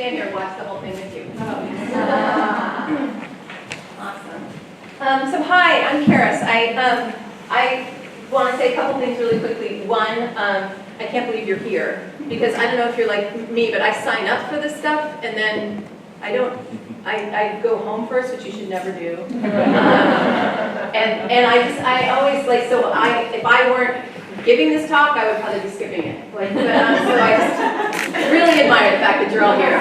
stand here and watch the whole thing with you. Awesome. So hi, I'm Charis. I want to say a couple things really quickly. One, I can't believe you're here because I don't know if you're like me, but I sign up for this stuff and then I go home first, which you should never do. And I always like, if I weren't giving this talk, I would probably be skipping it. Like, so I just really admire the fact that you're all here.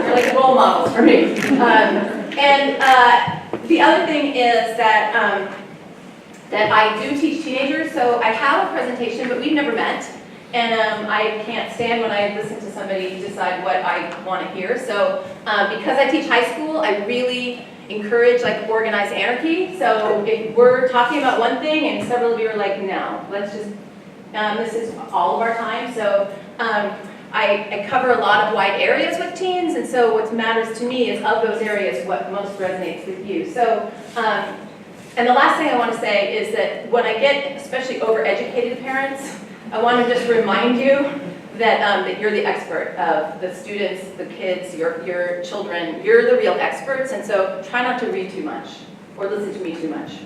You're like role models for me. The other thing is that that I do teach teenagers, so I have a presentation, but we've never met. And I can't stand when I listen to somebody decide what I want to hear. So because I teach high school, I really encourage like organized anarchy. So if we're talking about one thing and several of you are like, no, let's just, this is all of our time. So I cover a lot of wide areas with teens. And so what matters to me is of those areas, what most resonates with you. So, and the last thing I want to say is that when I get especially overeducated parents, I want to just remind you that, that you're the expert of the students, the kids, your children. You're the real experts, and so try not to read too much or listen to me too much.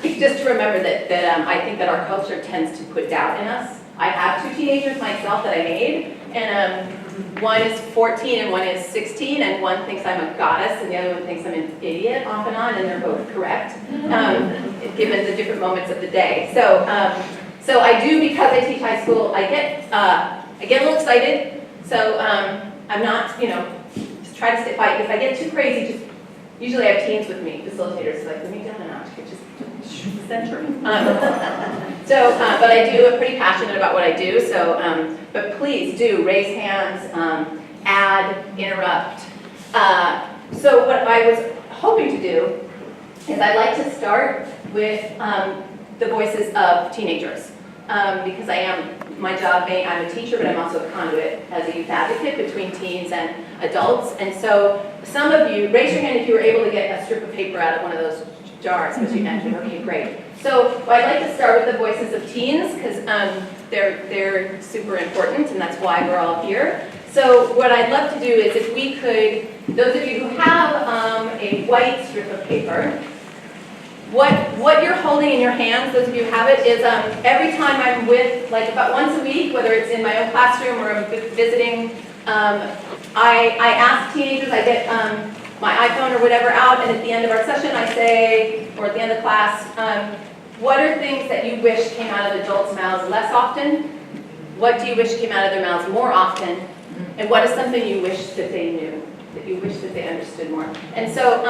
Just to remember that I think that our culture tends to put doubt in us. I have two teenagers myself that I made, and one is 14 and one is 16, and one thinks I'm a goddess, and the other one thinks I'm an idiot off and on, and they're both correct, given the different moments of the day. So I do, because I teach high school, I get a little excited. So I'm not, just try to stay quiet. If I get too crazy, usually I have teens with me, facilitators, like, let me down a notch, just center. But I do, I'm pretty passionate about what I do. So, but please do raise hands, add, interrupt. So what I was hoping to do is I'd like to start with the voices of teenagers. Because my job, I'm a teacher, but I'm also a conduit as a youth advocate between teens and adults. And so some of you, raise your hand if you were able to get a strip of paper out of one of those jars, because you entered. Okay, great. So I'd like to start with the voices of teens, because they're super important, and that's why we're all here. So what I'd love to do is if we could, those of you who have a white strip of paper, what you're holding in your hands, those of you who have it, is every time I'm with, like about once a week, whether it's in my own classroom or I'm visiting, I ask teenagers, I get my iPhone or whatever out, and at the end of our session I say, or at the end of the class, what are things that you wish came out of adults' mouths less often? What do you wish came out of their mouths more often? And what is something you wish that they knew, that you wish that they understood more? And so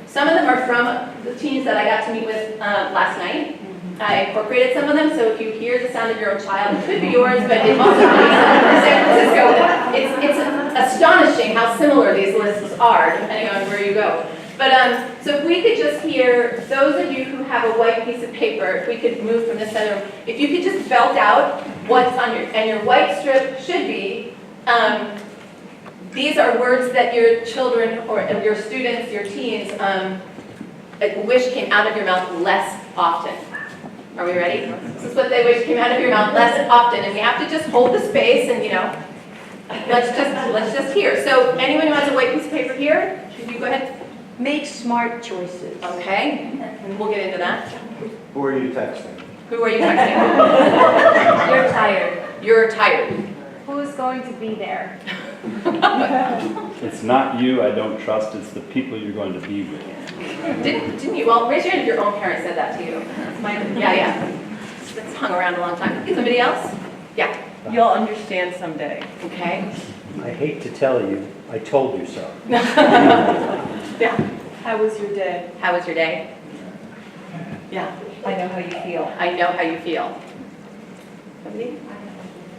some of them are from the teens that I got to meet with last night. I incorporated some of them, so if you hear the sound of your own child, it could be yours, but it also could be San Francisco. It's astonishing how similar these lists are, depending on where you go. But so if we could just hear, those of you who have a white piece of paper, if we could move from the center, if you could just belt out what's on your white strip should be, these are words that your children or your students, your teens, wish came out of your mouth less often. Are we ready? This is what they wish came out of your mouth less often, and we have to just hold the space and let's just hear. So anyone who has a white piece of paper here, should you go ahead? Make smart choices. Okay, and we'll get into that. Who are you texting? Who are you texting? You're tired. You're tired. Who's going to be there? It's not you I don't trust, it's the people you're going to be with. Didn't you? Well, raise your hand if your own parents said that to you. Yeah. That's hung around a long time. Somebody else? Yeah. You'll understand someday. Okay. I hate to tell you, I told you so. Yeah. How was your day? How was your day? Yeah. I know how you feel. I know how you feel. Somebody?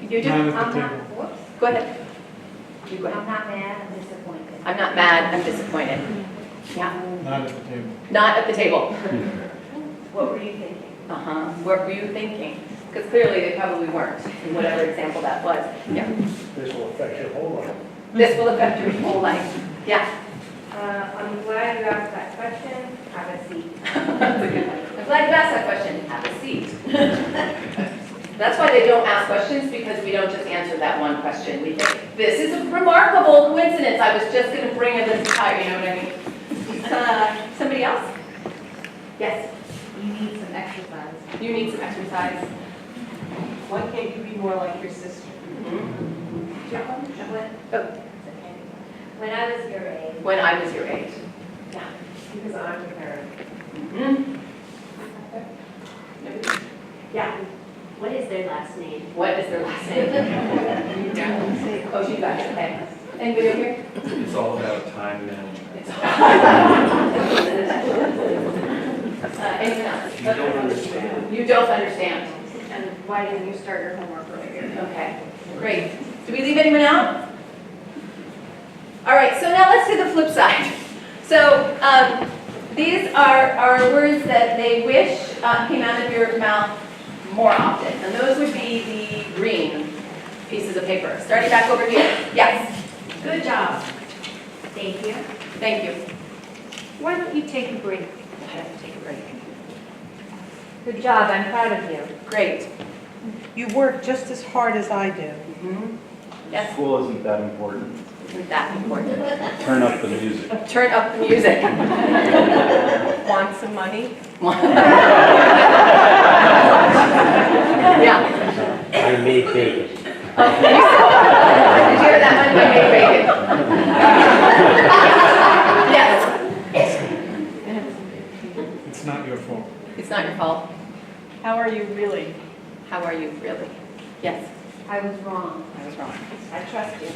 You do? I'm not, whoops. Go ahead. You go I'm ahead. not mad, I'm disappointed. I'm not mad, I'm disappointed. Yeah. Not at the table. Not at the table. What were you thinking? What were you thinking? Because clearly they probably weren't, in whatever example that was. Yeah. This will affect your whole life. This will affect your whole life. Yeah. I'm glad you asked that question. Have a seat. That's a good one. I'm glad you asked that question. Have a seat. That's why they don't ask questions, because we don't just answer that one question. We think, this is a remarkable coincidence. I was just going to bring this entire, you know what I mean? Somebody else? Yes, You need some exercise. you need some exercise. Why can't you be more like your sister? When I was your age. When I was your age. Because I'm your parent. Mhm. Yeah. What is their last name? What is their last name? Oh, she got it, okay. Anybody over here? It's all about time management. Anyone else? You don't understand. You don't understand. And why didn't you start your homework earlier? Okay, great. Did we leave anyone out? All right, so now let's do the flip side. So these are words that they wish came out of your mouth more often, and those would be the green pieces of paper. Starting back over here. Yes, Good job. Thank you. thank you. Why don't you take a break? I have to take a break. Good job, I'm proud of you. Great. You work just as hard as I do. Mhm. Yes, School isn't that important. isn't that important? Turn up the music. Turn up the music. Want some money? Yeah. I made bacon. Oh, did you hear that one? I made bacon. Yes. It's not your fault. It's not your fault. How are you really? How are you, really? Yes, I was wrong. I was wrong. I trust you.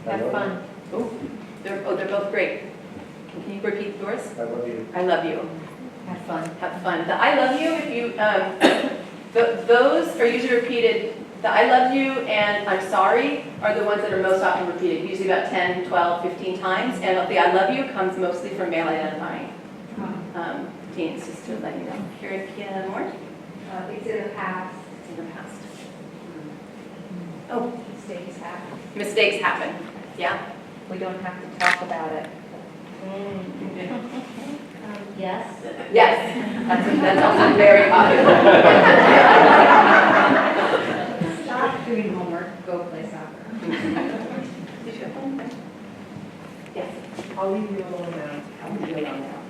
Have fun. Oh, they're both great. Can you repeat yours? I love you. I love you. Have fun. Have fun. The I love you, if you, those are usually repeated. The I love you and I'm sorry are the ones that are most often repeated, usually about 10, 12, 15 times. And the I love you comes mostly from male identifying teens, just to let you know. Here, more? It's in the past. It's in the past. Oh, Mistakes happen. mistakes happen. Yeah? We don't have to talk about it. Yes. Yes, that's also very popular. Stop doing homework, go play soccer. Yes. I'll leave you alone now. I'll leave you alone now.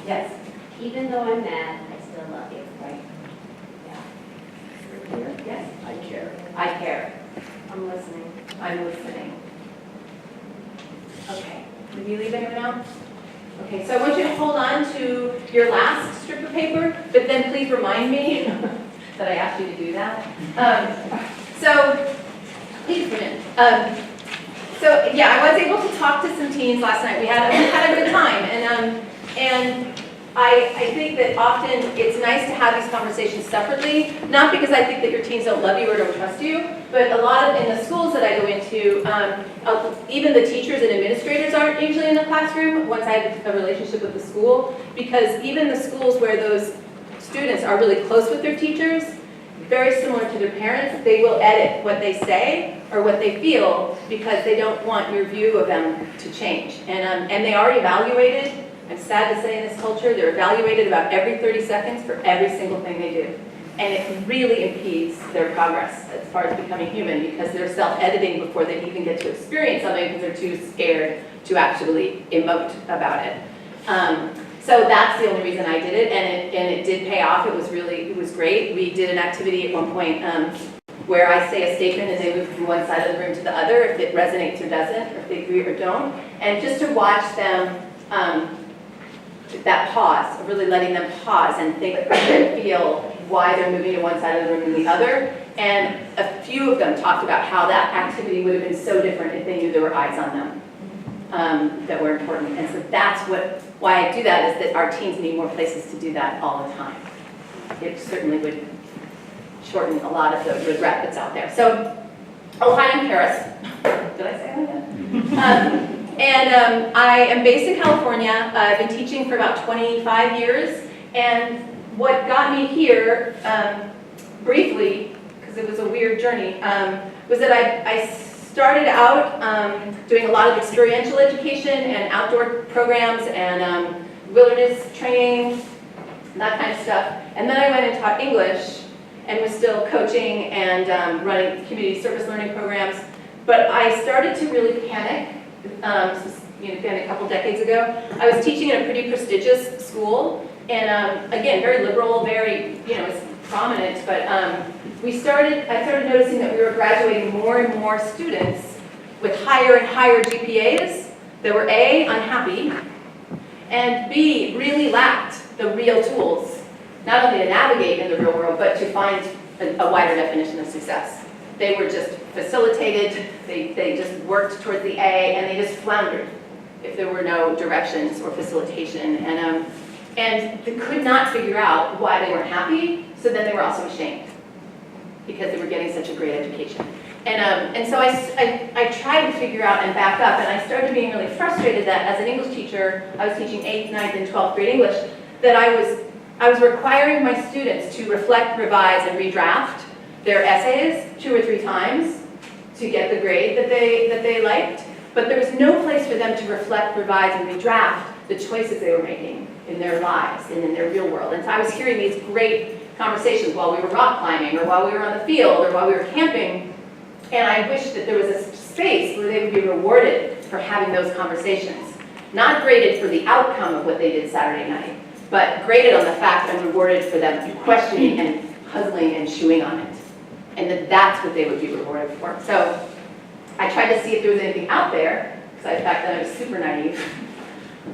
Yes. Even though I'm mad, I still love you. Right. Yeah. Yes. I care. I care. I'm listening. I'm listening. Okay. Did you leave anyone out? Okay, so I want you to hold on to your last strip of paper, but then please remind me that I asked you to do that. So, please come in. So yeah, I was able to talk to some teens last night. We had a good time, and I think that often it's nice to have these conversations separately, not because I think that your teens don't love you or don't trust you, but a lot of, in the schools that I go into, even the teachers and administrators aren't usually in the classroom once I have a relationship with the school, because even the schools where those students are really close with their teachers, very similar to their parents, they will edit what they say or what they feel because they don't want your view of them to change. And they are evaluated. I'm sad to say in this culture, they're evaluated about every 30 seconds for every single thing they do. And it really impedes their progress as far as becoming human because they're self-editing before they even get to experience something because they're too scared to actually emote about it. So that's the only reason I did it, and it did pay off. It was great. We did an activity at one point where I say a statement and they move from one side of the room to the other, if it resonates or doesn't, or if they agree or don't. And just to watch them, that pause, of really letting them pause and think and feel why they're moving to one side of the room than the other. And a few of them talked about how that activity would have been so different if they knew there were eyes on them that were important. And so that's why I do that, is that our teens need more places to do that all the time. It certainly would shorten a lot of the regret that's out there. So, hi, I'm Charis. Did I say that? I am based in California. I've been teaching for about 25 years. And what got me here, briefly, because it was a weird journey, was that I started out doing a lot of experiential education and outdoor programs and wilderness training that kind of stuff. And then I went and taught English and was still coaching and running community service learning programs. But I started to really panic, this was, again, a couple decades ago. I was teaching in a pretty prestigious school, and again, very liberal, very, it's prominent, but I started noticing that we were graduating more and more students with higher and higher GPAs that were A, unhappy, and B, really lacked the real tools, not only to navigate in the real world, but to find a wider definition of success. They were just facilitated, they just worked towards the A, and they just floundered if there were no directions or facilitation. And they could not figure out why they weren't happy, so then they were also ashamed because they were getting such a great education. And so I tried to figure out and back up, and I started being really frustrated that as an English teacher, I was teaching 8th, 9th, and 12th grade English, that I was requiring my students to reflect, revise, and redraft their essays 2 or 3 times to get the grade that they liked, but there was no place for them to reflect, revise, and redraft the choices they were making in their lives and in their real world. And so I was hearing these great conversations while we were rock climbing, or while we were on the field, or while we were camping, and I wished that there was a space where they would be rewarded for having those conversations. Not graded for the outcome of what they did Saturday night, but graded on the fact and rewarded for them questioning and puzzling and chewing on it. And that's what they would be rewarded for. So I tried to see if there was anything out there, because back then I was super naive.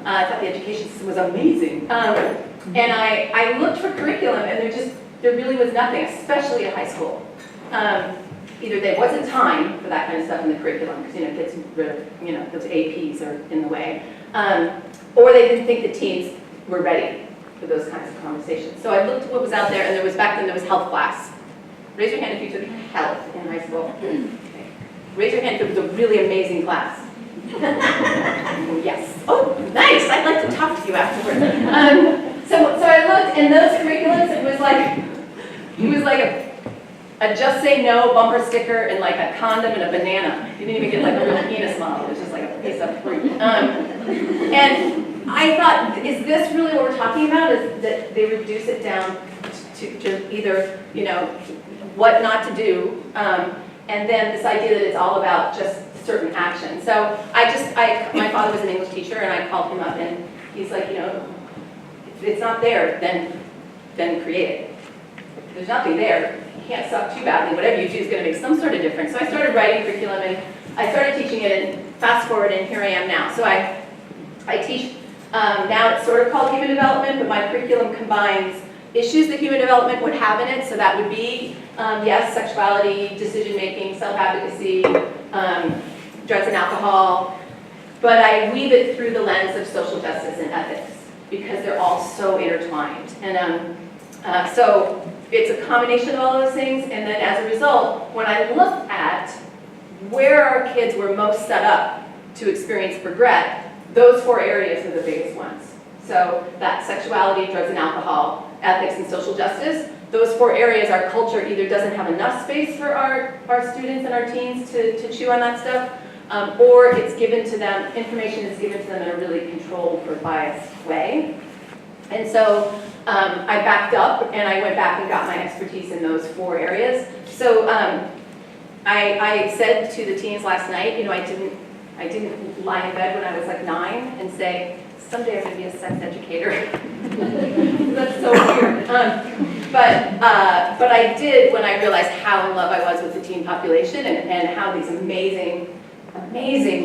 I thought the education system was amazing. And I looked for curriculum, and there really was nothing, especially at high school. Either there wasn't time for that kind of stuff in the curriculum, because kids those APs are in the way, or they didn't think the teens were ready for those kinds of conversations. So I looked at what was out there, and back then there was health class. Raise your hand if you took health in high school. Okay. Raise your hand if it was a really amazing class. Yes. Oh, nice. I'd like to talk to you afterward. So I looked, and those curriculums, it was like a just say no bumper sticker and like a condom and a banana. You didn't even get like a real penis model. It was just like a piece of fruit. And I thought, is this really what we're talking about? Is that they reduce it down to either, what not to do, and then this idea that it's all about just certain action. So my father was an English teacher, and I called him up, and he's like, if it's not there, then create it. If there's nothing there, you can't suck too badly. Whatever you do is going to make some sort of difference. So I started writing curriculum, and I started teaching it, and fast forward, and here I am now. So I teach, now it's sort of called human development, but my curriculum combines issues that human development would have in it. So that would be, yes, sexuality, decision-making, self-advocacy, drugs and alcohol, but I weave it through the lens of social justice and ethics, because they're all so intertwined. And so it's a combination of all those things, and then as a result, when I look at where our kids were most set up to experience regret, those 4 areas are the biggest ones. So that sexuality, drugs and alcohol, ethics, and social justice, those 4 areas, our culture either doesn't have enough space for our students and our teens to chew on that stuff, or it's given to them, information is given to them in a really controlled or biased way. And so I backed up, and I went back and got my expertise in those 4 areas. So I said to the teens last night, I didn't lie in bed when I was like 9 and say, someday I'm going to be a sex educator. That's so weird. But I did when I realized how in love I was with the teen population, and how these amazing,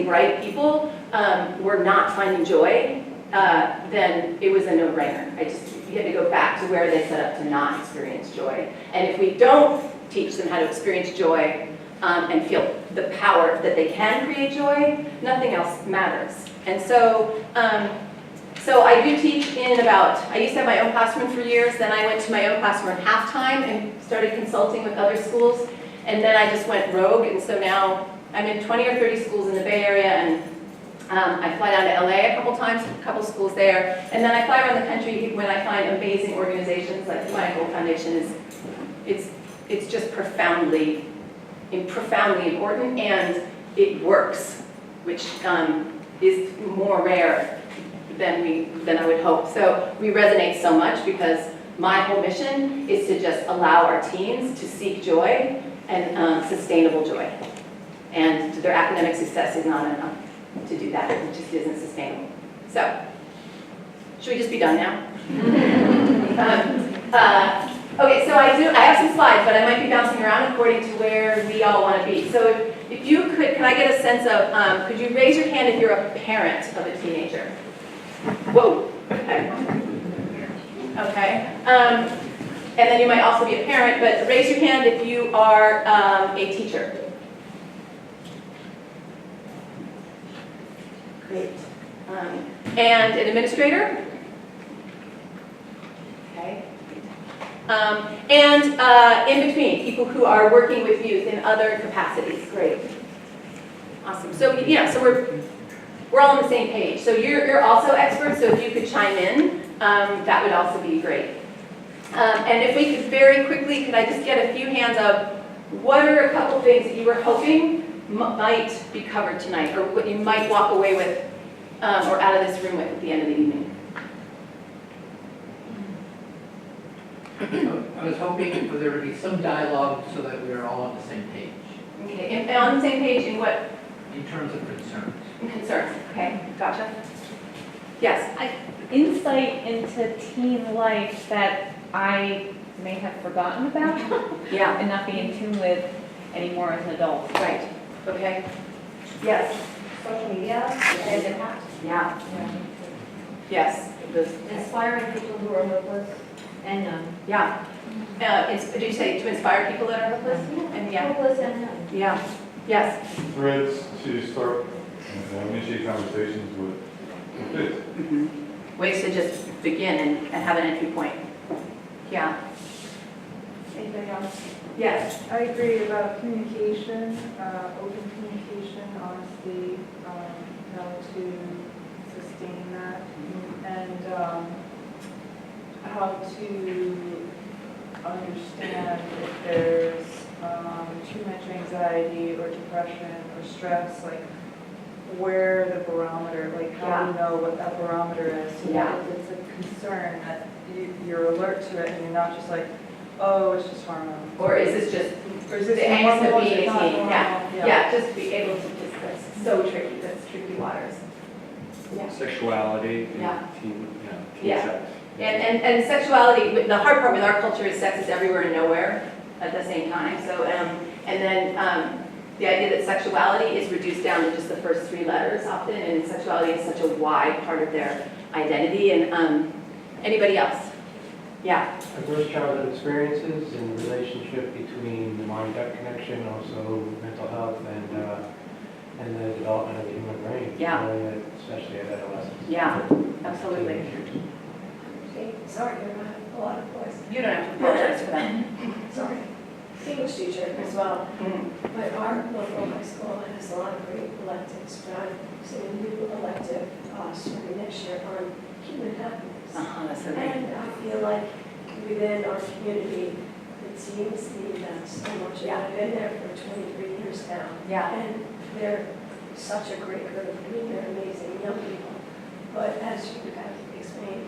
bright people were not finding joy. Then it was a no-brainer. You had to go back to where they set up to not experience joy. And if we don't teach them how to experience joy and feel the power that they can create joy, nothing else matters. And so, so I do teach I used to have my own classroom for years, then I went to my own classroom at halftime and started consulting with other schools, and then I just went rogue, and so now I'm in 20 or 30 schools in the Bay Area, and I fly down to LA a couple times, a couple schools there, and then I fly around the country when I find amazing organizations like the Michael Foundation. It's just profoundly important, and it works, which is more rare than I would hope. So we resonate so much because my whole mission is to just allow our teens to seek joy and sustainable joy. And their academic success is not enough to do that. It just isn't sustainable. So, should we just be done now? Okay, so I have some slides, but I might be bouncing around according to where we all want to be. So if you could I get a sense of, could you raise your hand if you're a parent of a teenager? Whoa. Okay. Okay. And then you might also be a parent, but raise your hand if you are a teacher. Great. And an administrator? Okay. And in between, people who are working with youth in other capacities. Great. Awesome. So yeah, so we're all on the same page. So you're also experts, so if you could chime in, that would also be great. And if we could very quickly, could I just get a few hands of what are a couple things that you were hoping might be covered tonight, or what you might walk away with, or out of this room with at the end of the evening? I was hoping for there to be some dialogue so that we are all on the same page Okay, and on the same page in what in terms of concerns. concerns? Okay, gotcha. Yes. Insight into teen life that I may have forgotten about Yeah. and not be in tune with anymore as an adult. Right. Okay. Yes. Social media and impact. Yeah. Yes. Those- Inspiring people who are hopeless and young. Yeah. Did you say to inspire people that are hopeless? And yeah. Hopeless and young. Yeah. Yes. Threads to start initiate conversations with kids. Ways to just begin and have an entry point. Yeah. Anything else? Yes. I agree about communication, open communication, honesty, how to sustain that, and how to understand if there's too much anxiety or depression or stress, like where the barometer, like how do you know what that barometer is? So Yeah. that it's a concern that you're alert to it and you're not just like, oh, it's just hormones. Or is this just Or is the this angst of normal? being a Is it not teen? normal? Yeah. Yeah. Just be able to just, that's so tricky. That's tricky waters. Yeah. Sexuality, Yeah. teen Yeah. sex. And sexuality, the hard part with our culture is sex is everywhere and nowhere at the same time. So, and then the idea that sexuality is reduced down to just the first three letters often, and sexuality is such a wide part of their identity. And anybody else? Yeah. Adverse childhood experiences and the relationship between the mind-gut connection, also mental health, and the development of the human brain. Yeah. Especially at adolescence. Yeah, absolutely. Sorry, I have a lot of boys. You don't have to apologize for that. Sorry. English teacher as well. Mm. But our local high school has a lot of great electives, but I'm seeing a new elective starting next year on human happiness. That's so great. And I feel like within our community, the teens need that so much. Yeah. I've been there for 23 years now. Yeah. And they're such a great group. I mean, they're amazing young people. But as you guys explained,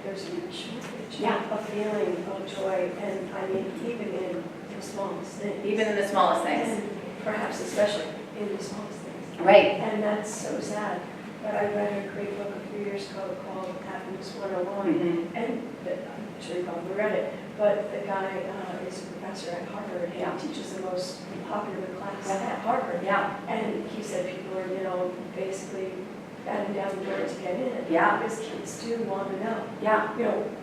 there's a shortage of feeling of joy, and I mean, even in the smallest things. Even in the smallest things. And perhaps especially in the smallest things. Right. And that's so sad. But I read a great book a few years ago called Happiness 101, and I'm sure you probably read it, but the guy is a professor at Harvard, and he teaches the most popular class at Harvard. Yeah. And he said people are, basically batting down the door to get in. Yeah. Because kids do want to know. Yeah.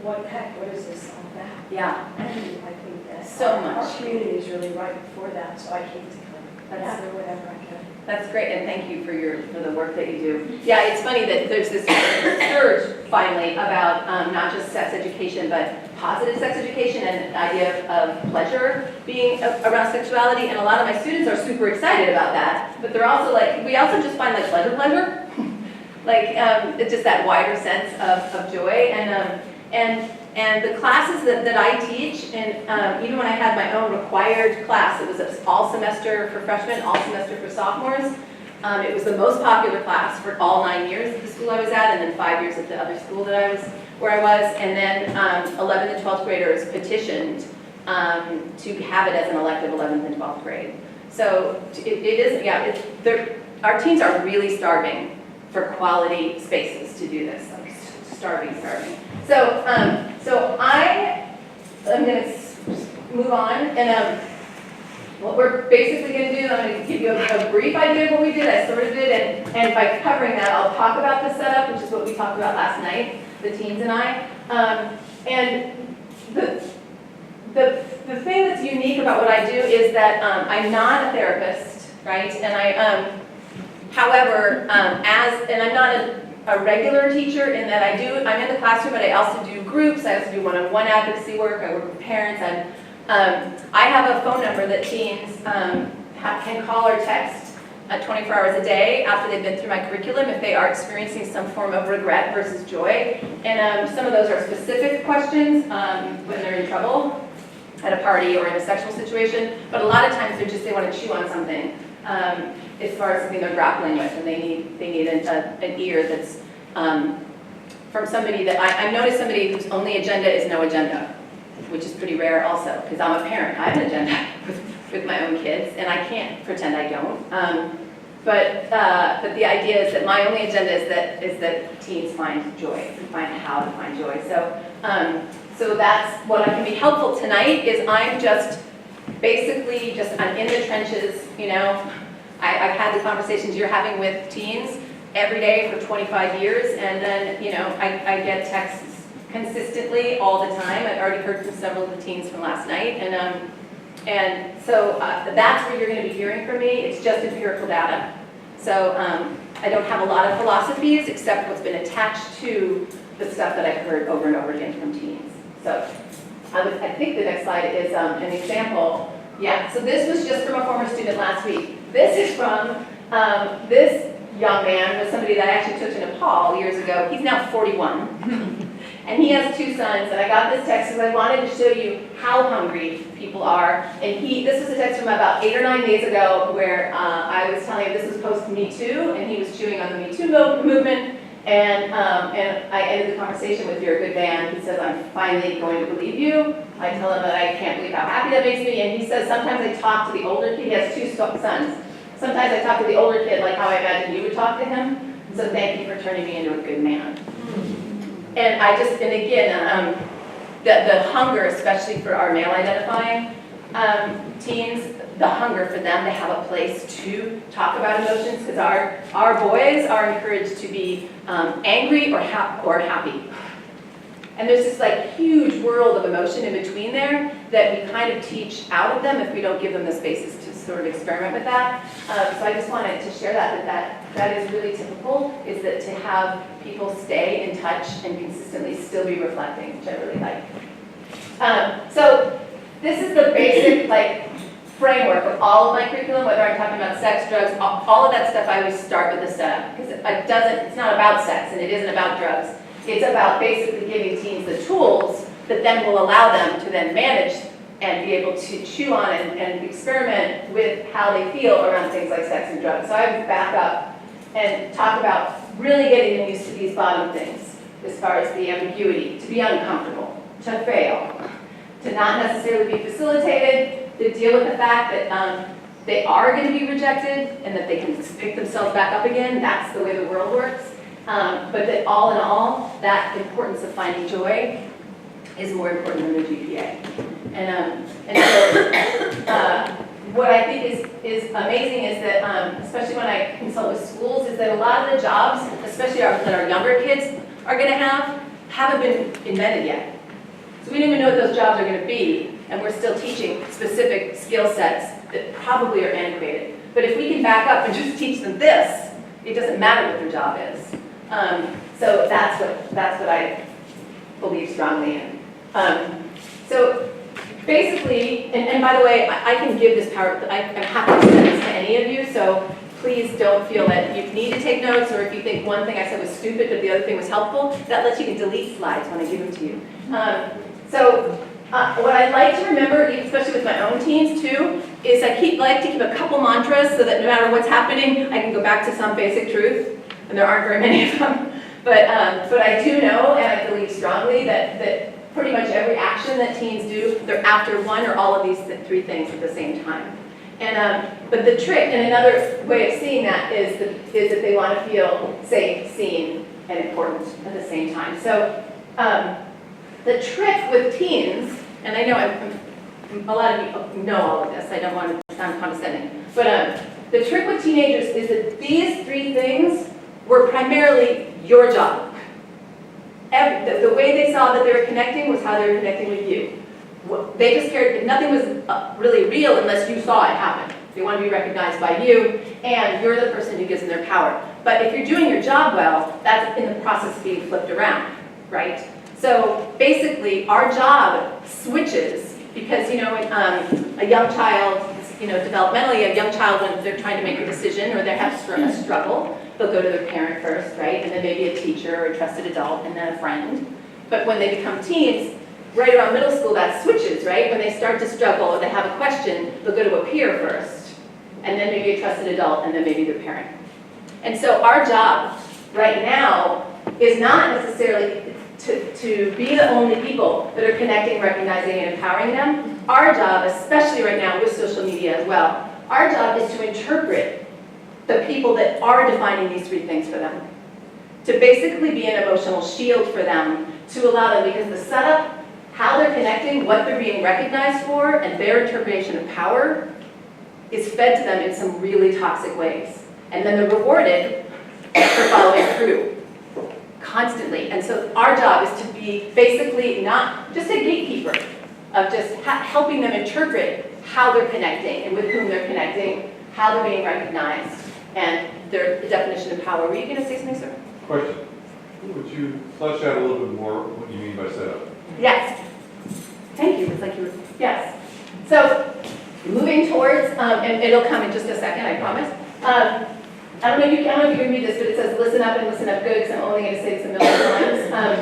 What the heck, what is this all about? Yeah. And I think that So much. our community is really ripe for that, so I came to come gather whatever I could. That's great, and thank you for the work that you do. Yeah, it's funny that there's this surge finally about not just sex education, but positive sex education and the idea of pleasure being around sexuality. And a lot of my students are super excited about that, but they're also like, we also just find like pleasure, like it's just that wider sense of joy. And the classes that I teach, and even when I had my own required class, it was all semester for freshmen, all semester for sophomores, It was the most popular class for all 9 years at the school I was at, and then 5 years at the other school where I was. And then 11th and 12th graders petitioned to have it as an elective 11th and 12th grade. So it is, yeah, our teens are really starving for quality spaces to do this. Like starving. So I'm going to move on, and what we're basically going to do, I'm going to give you a brief idea of what we did. I sort of did, and by covering that, I'll talk about the setup, which is what we talked about last night, the teens and I. And the thing that's unique about what I do is that I'm not a therapist, right? And however, and I'm not a regular teacher in that I'm in the classroom, but I also do groups. I also do one-on-one advocacy work. I work with parents. I have a phone number that teens can call or text 24 hours a day after they've been through my curriculum if they are experiencing some form of regret versus joy. And some of those are specific questions when they're in trouble at a party or in a sexual situation, but a lot of times they want to chew on something as far as something they're grappling with, and they need an ear that's from somebody that I've noticed somebody whose only agenda is no agenda, which is pretty rare also, because I'm a parent. I have an agenda with my own kids, and I can't pretend I don't. But the idea is that my only agenda is that teens find joy, and find how to find joy. So that's what I can be helpful tonight. Is I'm just basically I'm in the trenches. I've had the conversations you're having with teens every day for 25 years, and then I get texts consistently all the time. I've already heard from several of the teens from last night, and so that's where you're going to be hearing from me. It's just empirical data. So I don't have a lot of philosophies except what's been attached to the stuff that I've heard over and over again from teens. So I think the next slide is an example. Yeah, so this was just from a former student last week. This is from this young man was somebody that I actually took to Nepal years ago. He's now 41. And he has 2 sons, and I got this text because I wanted to show you how hungry people are. And this was a text from about 8 or 9 days ago where I was telling him this was post-Me Too, and he was chewing on the Me Too movement. And I ended the conversation with, "You're a good man." He says, "I'm finally going to believe you." I tell him that I can't believe how happy that makes me. And he says, sometimes I talk to the older kid. He has 2 sons. Sometimes I talk to the older kid like how I imagine you would talk to him. So thank you for turning me into a good man. And again, the hunger, especially for our male identifying teens, the hunger for them to have a place to talk about emotions, because our boys are encouraged to be angry or happy. And there's this huge world of emotion in between there that we kind of teach out of them if we don't give them the spaces to sort of experiment with that. So I just wanted to share that is really typical, is that to have people stay in touch and consistently still be reflecting, which I really like. So this is the basic framework of all of my curriculum, whether I'm talking about sex, drugs, all of that stuff. I always start with the setup, because it's not about sex and it isn't about drugs. It's about basically giving teens the tools that then will allow them to then manage and be able to chew on and experiment with how they feel around things like sex and drugs. So I would back up and talk about really getting them used to these bottom things, as far as the ambiguity, to be uncomfortable, to fail, to not necessarily be facilitated, to deal with the fact that they are going to be rejected and that they can pick themselves back up again. That's the way the world works. But that all in all, that importance of finding joy is more important than the GPA. And so what I think is amazing is that, especially when I consult with schools, is that a lot of the jobs, especially that our younger kids are going to haven't been invented yet. So we don't even know what those jobs are going to be, and we're still teaching specific skill sets that probably are antiquated. But if we can back up and just teach them this, it doesn't matter what their job is. So that's what I believe strongly in. So basically, and by the way, I can give this power, I'm happy to send this to any of you, so please don't feel that you need to take notes, or if you think one thing I said was stupid but the other thing was helpful, that lets you delete slides when I give them to you. So What I like to remember, especially with my own teens too, is I like to keep a couple mantras so that no matter what's happening, I can go back to some basic truth, and there aren't very many of them. But I do know, and I believe strongly, that pretty much every action that teens do, they're after one or all of these three things at the same time. And but the trick, and another way of seeing that is that they want to feel safe, seen, and important at the same time. So the trick with teens, and I know a lot of you know all of this, I don't want to sound condescending, but the trick with teenagers is that these three things were primarily your job. The way they saw that they were connecting was how they were connecting with you. They just cared, nothing was really real unless you saw it happen. They want to be recognized by you, and you're the person who gives them their power. But if you're doing your job well, that's in the process of being flipped around, right? So basically, our job switches because, you know, a young child, you know, developmentally, a young child, when they're trying to make a decision or they have a struggle, they'll go to their parent first, right? And then maybe a teacher or a trusted adult, and then a friend. But when they become teens, right around middle school, that switches, right? When they start to struggle or they have a question, they'll go to a peer first, and then maybe a trusted adult, and then maybe their parent. And so our job right now is not necessarily to be the only people that are connecting, recognizing, and empowering them. Our job, especially right now with social media as well, our job is to interpret the people that are defining these three things for them. To basically be an emotional shield for them, to allow them, because the setup, how they're connecting, what they're being recognized for, and their interpretation of power is fed to them in some really toxic ways. And then they're rewarded for following through constantly. And so our job is to be basically not just a gatekeeper of just helping them interpret how they're connecting and with whom they're connecting, how they're being recognized, and their definition of power. Were you going to say something, sir? Question. Would you flesh out a little bit more what you mean by setup? Yes. Thank you. It's like you were, yes. So moving towards, and it'll come in just a second, I promise. I don't know if you can read this, but it says listen up and listen up good, because I'm only going to say this a million times.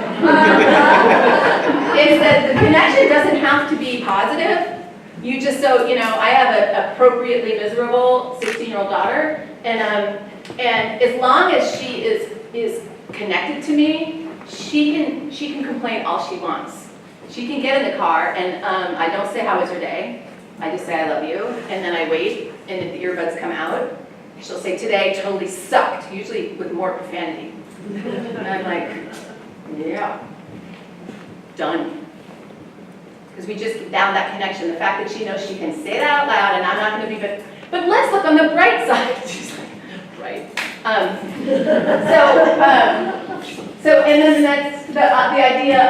Is that the connection doesn't have to be positive. You just, so, you know, I have an appropriately miserable 16-year-old daughter, and as long as she is connected to me, she can complain all she wants. She can get in the car, and I don't say, how was your day? I just say, I love you, and then I wait, and if the earbuds come out, she'll say, today totally sucked, usually with more profanity. And I'm like, yeah, done. Because we just found that connection, the fact that she knows she can say that out loud, and I'm not going to be, but let's look on the bright side. She's like, right. So, and then that's the idea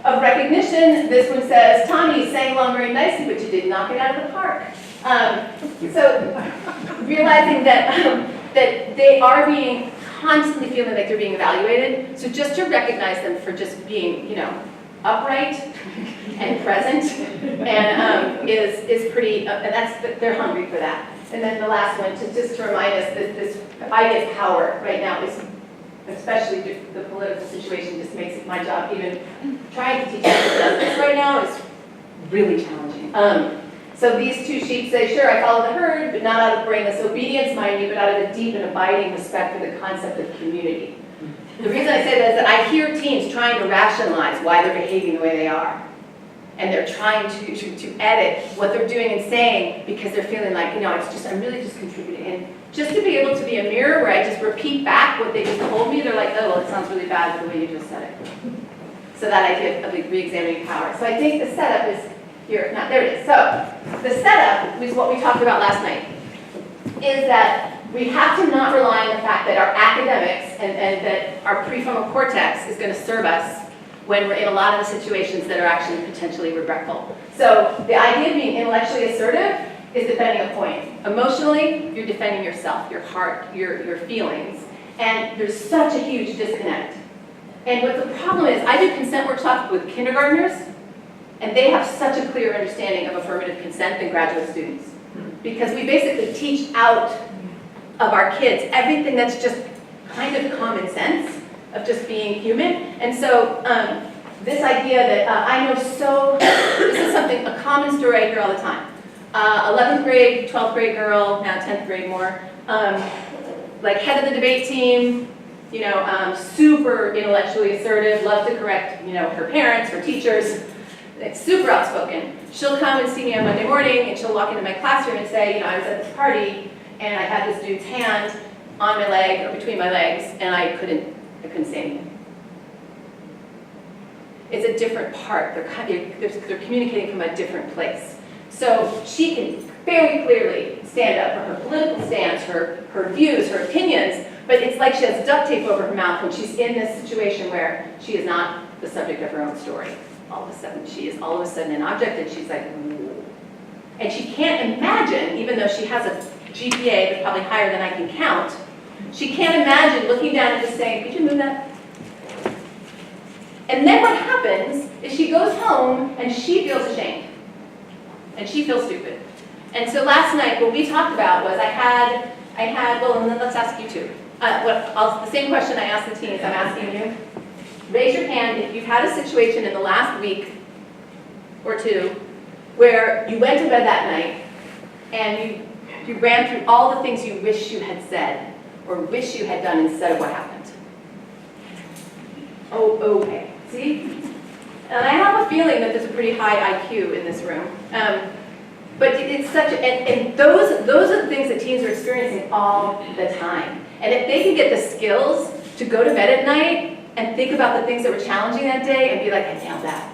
of recognition. This one says, Tommy, you sang along very nicely, but you did knock it out of the park. So realizing that they are being constantly feeling like they're being evaluated. So just to recognize them for just being, you know, upright and present, and is pretty. And they're hungry for that. And then the last one, just to remind us that this idea of power right now is, especially the political situation, just makes my job, even trying to teach people who does this right now, is really challenging. So these two sheep say, sure, I follow the herd, but not out of brainless obedience, mind you, but out of a deep and abiding respect for the concept of community. The reason I say that is that I hear teens trying to rationalize why they're behaving the way they are. And they're trying to edit what they're doing and saying because they're feeling like, you know, I'm really just contributing. And just to be able to be a mirror where I just repeat back what they just told me, they're like, oh, well, it sounds really bad the way you just said it. So that idea of like re-examining power. So I think the setup is here. Now, there it is. So the setup is what we talked about last night, is that we have to not rely on the fact that our academics and that our prefrontal cortex is going to serve us when we're in a lot of the situations that are actually potentially regretful. So the idea of being intellectually assertive is defending a point. Emotionally, you're defending yourself, your heart, your feelings. And there's such a huge disconnect. And what the problem is, I do consent workshops with kindergartners, and they have such a clear understanding of affirmative consent than graduate students. Because we basically teach out of our kids everything that's just kind of common sense of just being human. And so this idea that I know this is something, a common story I hear all the time. 11th grade, 12th grade girl, now 10th grade more, like head of the debate team, you know, super intellectually assertive, loves to correct, you know, her parents, her teachers, like super outspoken. She'll come and see me on Monday morning and she'll walk into my classroom and say, you know, I was at this party and I had this dude's hand on my leg or between my legs and I couldn't say anything. It's a different part. They're communicating from a different place. So she can very clearly stand up for her political stance, her views, her opinions, but it's like she has duct tape over her mouth when she's in this situation where she is not the subject of her own story. All of a sudden, she is all of a sudden an object and she's like, whoa. And she can't imagine, even though she has a GPA that's probably higher than I can count, she can't imagine looking down and just saying, could you move that? And then what happens is she goes home and she feels ashamed. And she feels stupid. And so last night, what we talked about was I had, well, and then let's ask you too. The same question I asked the teens, I'm asking you. Raise your hand if you've had a situation in the last week or two where you went to bed that night and you ran through all the things you wish you had said or wish you had done instead of what happened. Oh, okay. See? And I have a feeling that there's a pretty high IQ in this room. But it's such, and those are the things that teens are experiencing all the time. And if they can get the skills to go to bed at night and think about the things that were challenging that day and be like, I nailed that.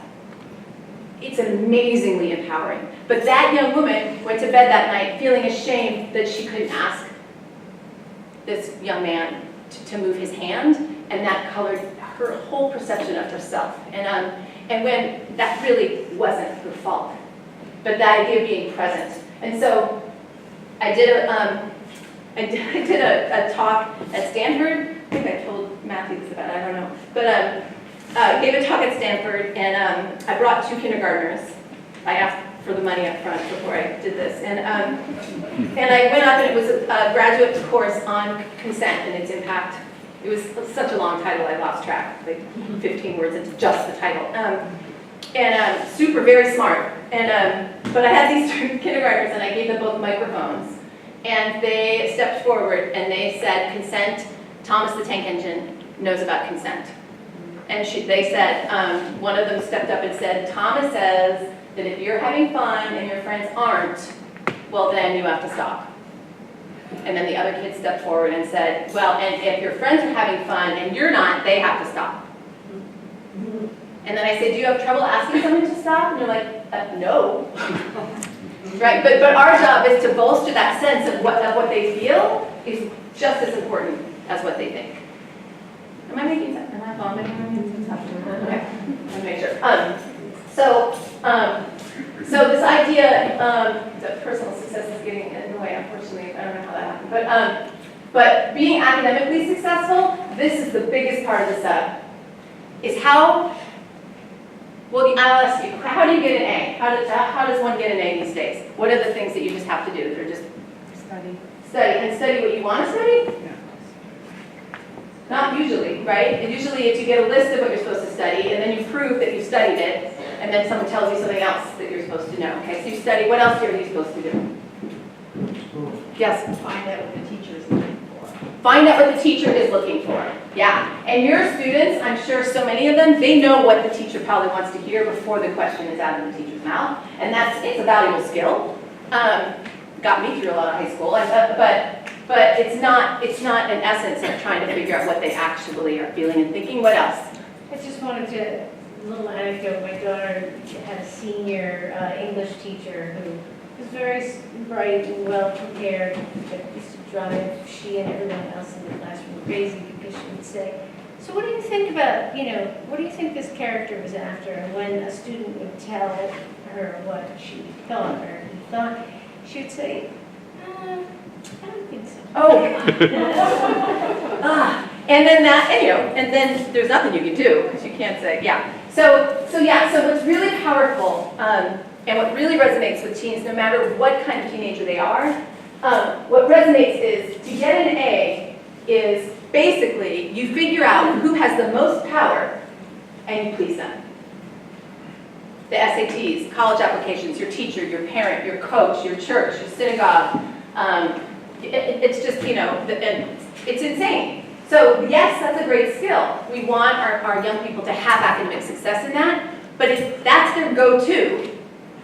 It's amazingly empowering. But that young woman went to bed that night feeling ashamed that she couldn't ask this young man to move his hand, and that colored her whole perception of herself. And when that really wasn't her fault, but that idea of being present. And so I did a talk at Stanford. I think I told Matthew this about it, I don't know. But gave a talk at Stanford, and I brought 2 kindergartners. I asked for the money up front before I did this. And I went up, and it was a graduate course on consent and its impact. It was such a long title, I lost track, like 15 words into just the title. Super, very smart. But I had these 2 kindergartners, and I gave them both microphones. And they stepped forward, and they said, consent, Thomas the Tank Engine knows about consent. And they said, one of them stepped up and said, Thomas says that if you're having fun and your friends aren't, well, then you have to stop. And then the other kid stepped forward and said, well, and if your friends are having fun and you're not, they have to stop. And then I said, do you have trouble asking someone to stop? And they're like, no. Right, but our job is to bolster that sense of what they feel is just as important as what they think. Am I making sense? Am I following? Okay, let me make sure. So this idea that personal success is getting in the way, unfortunately, I don't know how that happened, but being academically successful, this is the biggest part of the setup, is how, well, I'll ask you, how do you get an A? How does one get an A these days? What are the things that you just have to do? They're just Study. and study what you want to study? Yeah. Not usually, right? Usually it's you get a list of what you're supposed to study, and then you prove that you studied it, and then someone tells you something else that you're supposed to know. Okay, so you study, what else are you supposed to do? Yes? Find out what the teacher is looking for. Find out what the teacher is looking for. Yeah, and your students, I'm sure so many of them, they know what the teacher probably wants to hear before the question is out of the teacher's mouth, and it's a valuable skill. Got me through a lot of high school, but it's not an essence of trying to figure out what they actually are feeling and thinking. What else? I just wanted to, a little anecdote, my daughter had a senior English teacher who was very bright and well prepared, but used to drive she and everyone else in the classroom crazy because she would say, so what do you think about, what do you think this character was after? And when a student would tell her what she thought or he thought, she would say, I don't think so. Oh. And then and then there's nothing you can do because you can't say, yeah. So what's really powerful and what really resonates with teens, no matter what kind of teenager they are, what resonates is to get an A is basically you figure out who has the most power and you please them. the SATs, college applications, your teacher, your parent, your coach, your church, your synagogue. It's just, and it's insane. So yes, that's a great skill. We want our young people to have academic success in that, but if that's their go-to,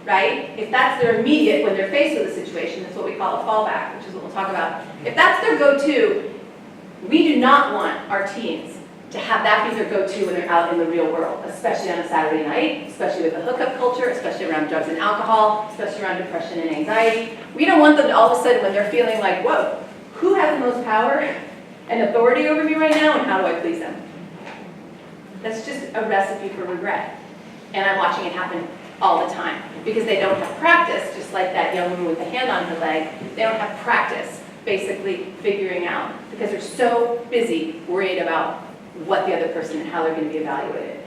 right? If that's their immediate, when they're faced with a situation, that's what we call a fallback, which is what we'll talk about. If that's their go-to, we do not want our teens to have that be their go-to when they're out in the real world, especially on a Saturday night, especially with the hookup culture, especially around drugs and alcohol, especially around depression and anxiety. We don't want them to all of a sudden, when they're feeling like, whoa, who has the most power and authority over me right now, and how do I please them? That's just a recipe for regret. And I'm watching it happen all the time because they don't have practice, just like that young woman with the hand on her leg. They don't have practice basically figuring out because they're so busy worried about what the other person and how they're going to be evaluated.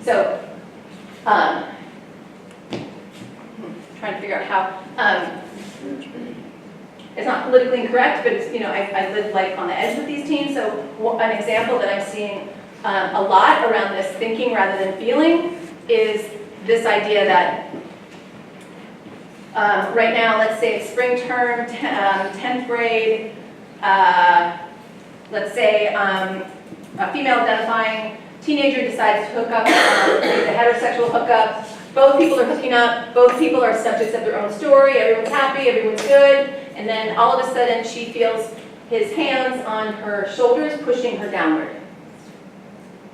So, trying to figure out how, it's not politically incorrect, but it's, I live life on the edge with these teens. So an example that I'm seeing a lot around this thinking rather than feeling is this idea that right now, let's say it's spring term, 10th grade, let's say a female identifying teenager decides to hook up, it's a heterosexual hookup. Both people are hooking up, both people are subjects of their own story, everyone's happy, everyone's good, and then all of a sudden she feels his hands on her shoulders pushing her downward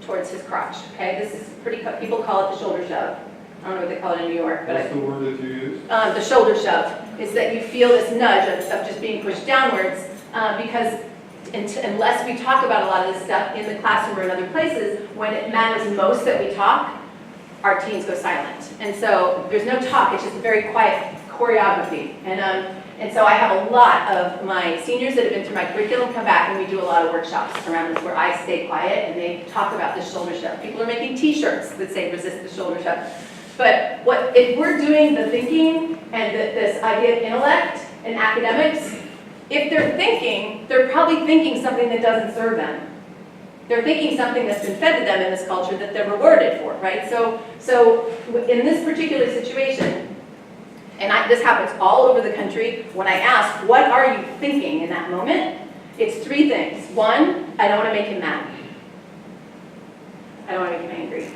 towards his crotch, okay? This is pretty, people call it the shoulder shove. I don't know what they call it in New York, but What's the word that you use? the shoulder shove is that you feel this nudge of just being pushed downwards because unless we talk about a lot of this stuff in the classroom or in other places, when it matters most that we talk, our teens go silent. And so there's no talk, it's just a very quiet choreography. And so I have a lot of my seniors that have been through my curriculum come back and we do a lot of workshops around this where I stay quiet and they talk about the shoulder shove. People are making t-shirts that say resist the shoulder shove. But if we're doing the thinking and this idea of intellect and academics, if they're thinking, they're probably thinking something that doesn't serve them. They're thinking something that's been fed to them in this culture that they're rewarded for, right? So in this particular situation, and this happens all over the country, when I ask, what are you thinking in that moment? It's three things. One, I don't want to make him mad. I don't want to make him angry.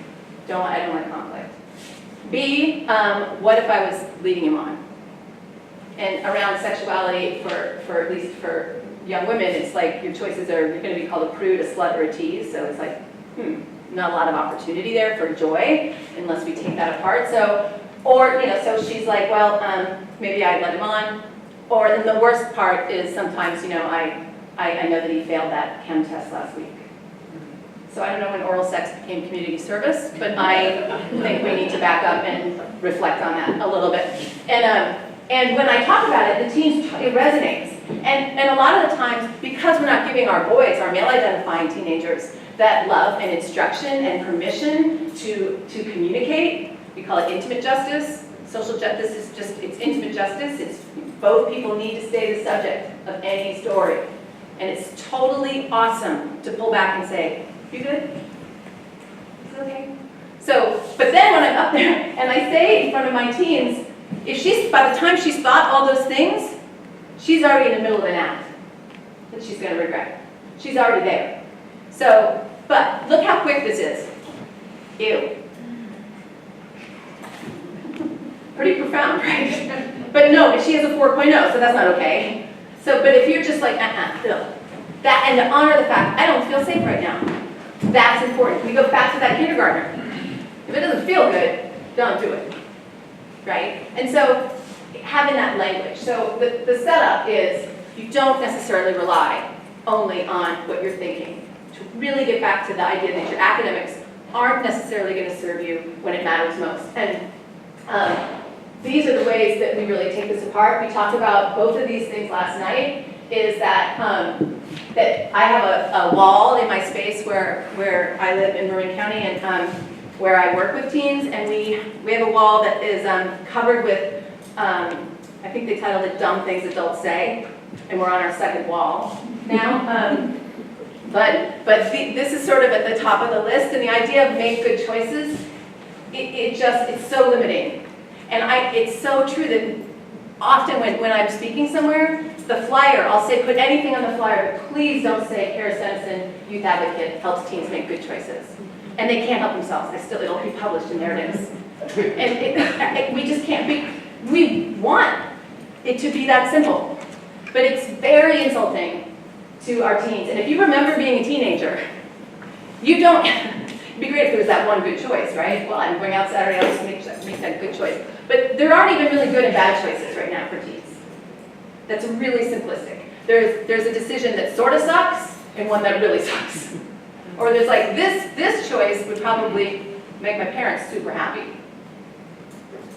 I don't want conflict. B, what if I was leading him on? And around sexuality, for at least for young women, it's like your choices are, you're going to be called a prude, a slut, or a tease. So it's like, not a lot of opportunity there for joy unless we take that apart. So she's like, well, maybe I let him on. Or then the worst part is sometimes, I know that he failed that chem test last week. So I don't know when oral sex became community service, but I think we need to back up and reflect on that a little bit. And when I talk about it, the teens, it resonates. And a lot of the times, because we're not giving our boys, our male-identifying teenagers, that love and instruction and permission to communicate, we call it intimate justice. Social justice is just, it's intimate justice. It's both people need to stay the subject of any story. And it's totally awesome to pull back and say, you good? Is it okay? So, but then when I'm up there and I say in front of my teens, by the time she's thought all those things, she's already in the middle of an act that she's going to regret. She's already there. So, but look how quick this is. Ew. Pretty profound, right? But she has a 4.0, so that's not okay. So, but if you're just like, no. That, and to honor the fact, I don't feel safe right now. That's important. We go back to that kindergartner. If it doesn't feel good, don't do it. Right? And so having that language. So the setup is you don't necessarily rely only on what you're thinking. To really get back to the idea that your academics aren't necessarily going to serve you when it matters most. And these are the ways that we really take this apart. We talked about both of these things last night, is that that I have a wall in my space where I live in Marin County and where I work with teens, and we have a wall that is covered with, I think they titled it Dumb Things Adults Say, and we're on our second wall now. But this is sort of at the top of the list, and the idea of make good choices it's so limiting. And it's so true that often when I'm speaking somewhere, the flyer, I'll say, put anything on the flyer, but please don't say Charis Denison, youth advocate, helps teens make good choices. And they can't help themselves. It'll be published in narratives. And we just can't be, we want it to be that simple. But it's very insulting to our teens. And if you remember being a teenager, you don't, it'd be great if there was that one good choice, right? Well, I'm going out Saturday, I'll just make that good choice. But there aren't even really good and bad choices right now for teens. That's really simplistic. There's a decision that sort of sucks and one that really sucks. Or there's like, this choice would probably make my parents super happy.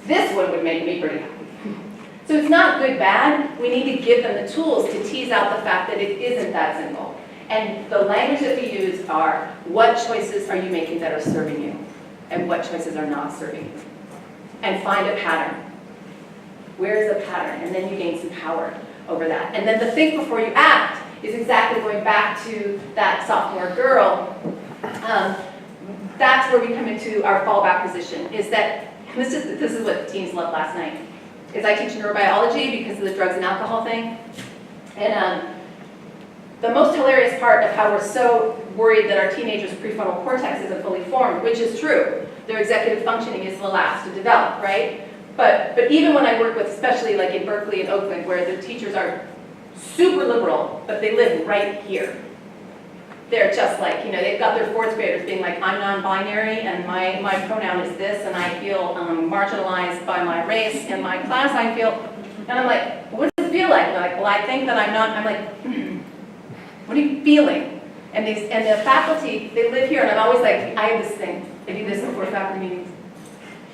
This one would make me pretty happy. So it's not good, bad. We need to give them the tools to tease out the fact that it isn't that simple. And the language that we use are, what choices are you making that are serving you? And what choices are not serving you? And find a pattern. Where is the pattern? And then you gain some power over that. And then the think before you act is exactly going back to that sophomore girl. That's where we come into our fallback position, is that, this is what teens loved last night, is I teach neurobiology because of the drugs and alcohol thing. And the most hilarious part of how we're so worried that our teenagers' prefrontal cortex isn't fully formed, which is true. Their executive functioning is the last to develop, right? But even when I work with, especially like in Berkeley and Oakland, where the teachers are super liberal, but they live right here. They're just like, they've got their fourth graders being like, I'm non-binary and my pronoun is this, and I feel marginalized by my race. In my class, I feel, and I'm like, what does it feel like? And they're like, well, I think that I'm not. I'm like, what are you feeling? And the faculty, they live here, and I'm always like, I have this thing. I do this before faculty meetings.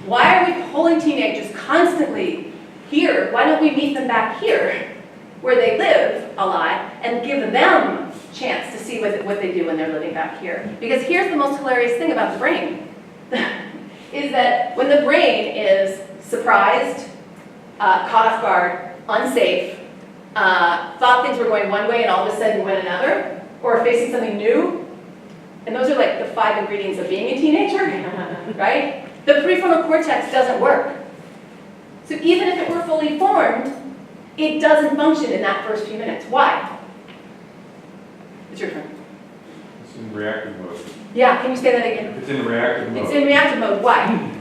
Why are we pulling teenagers constantly here? Why don't we meet them back here, where they live a lot, and give them a chance to see what they do when they're living back here? Because here's the most hilarious thing about the brain, is that when the brain is surprised, caught off guard, unsafe, thought things were going one way and all of a sudden went another, or facing something new, and those are like the 5 ingredients of being a teenager, right? The prefrontal cortex doesn't work. So even if it were fully formed, it doesn't function in that first few minutes. Why? It's your turn. It's in reactive mode. Yeah, can you say that again? It's in reactive mode. It's in reactive mode. Why?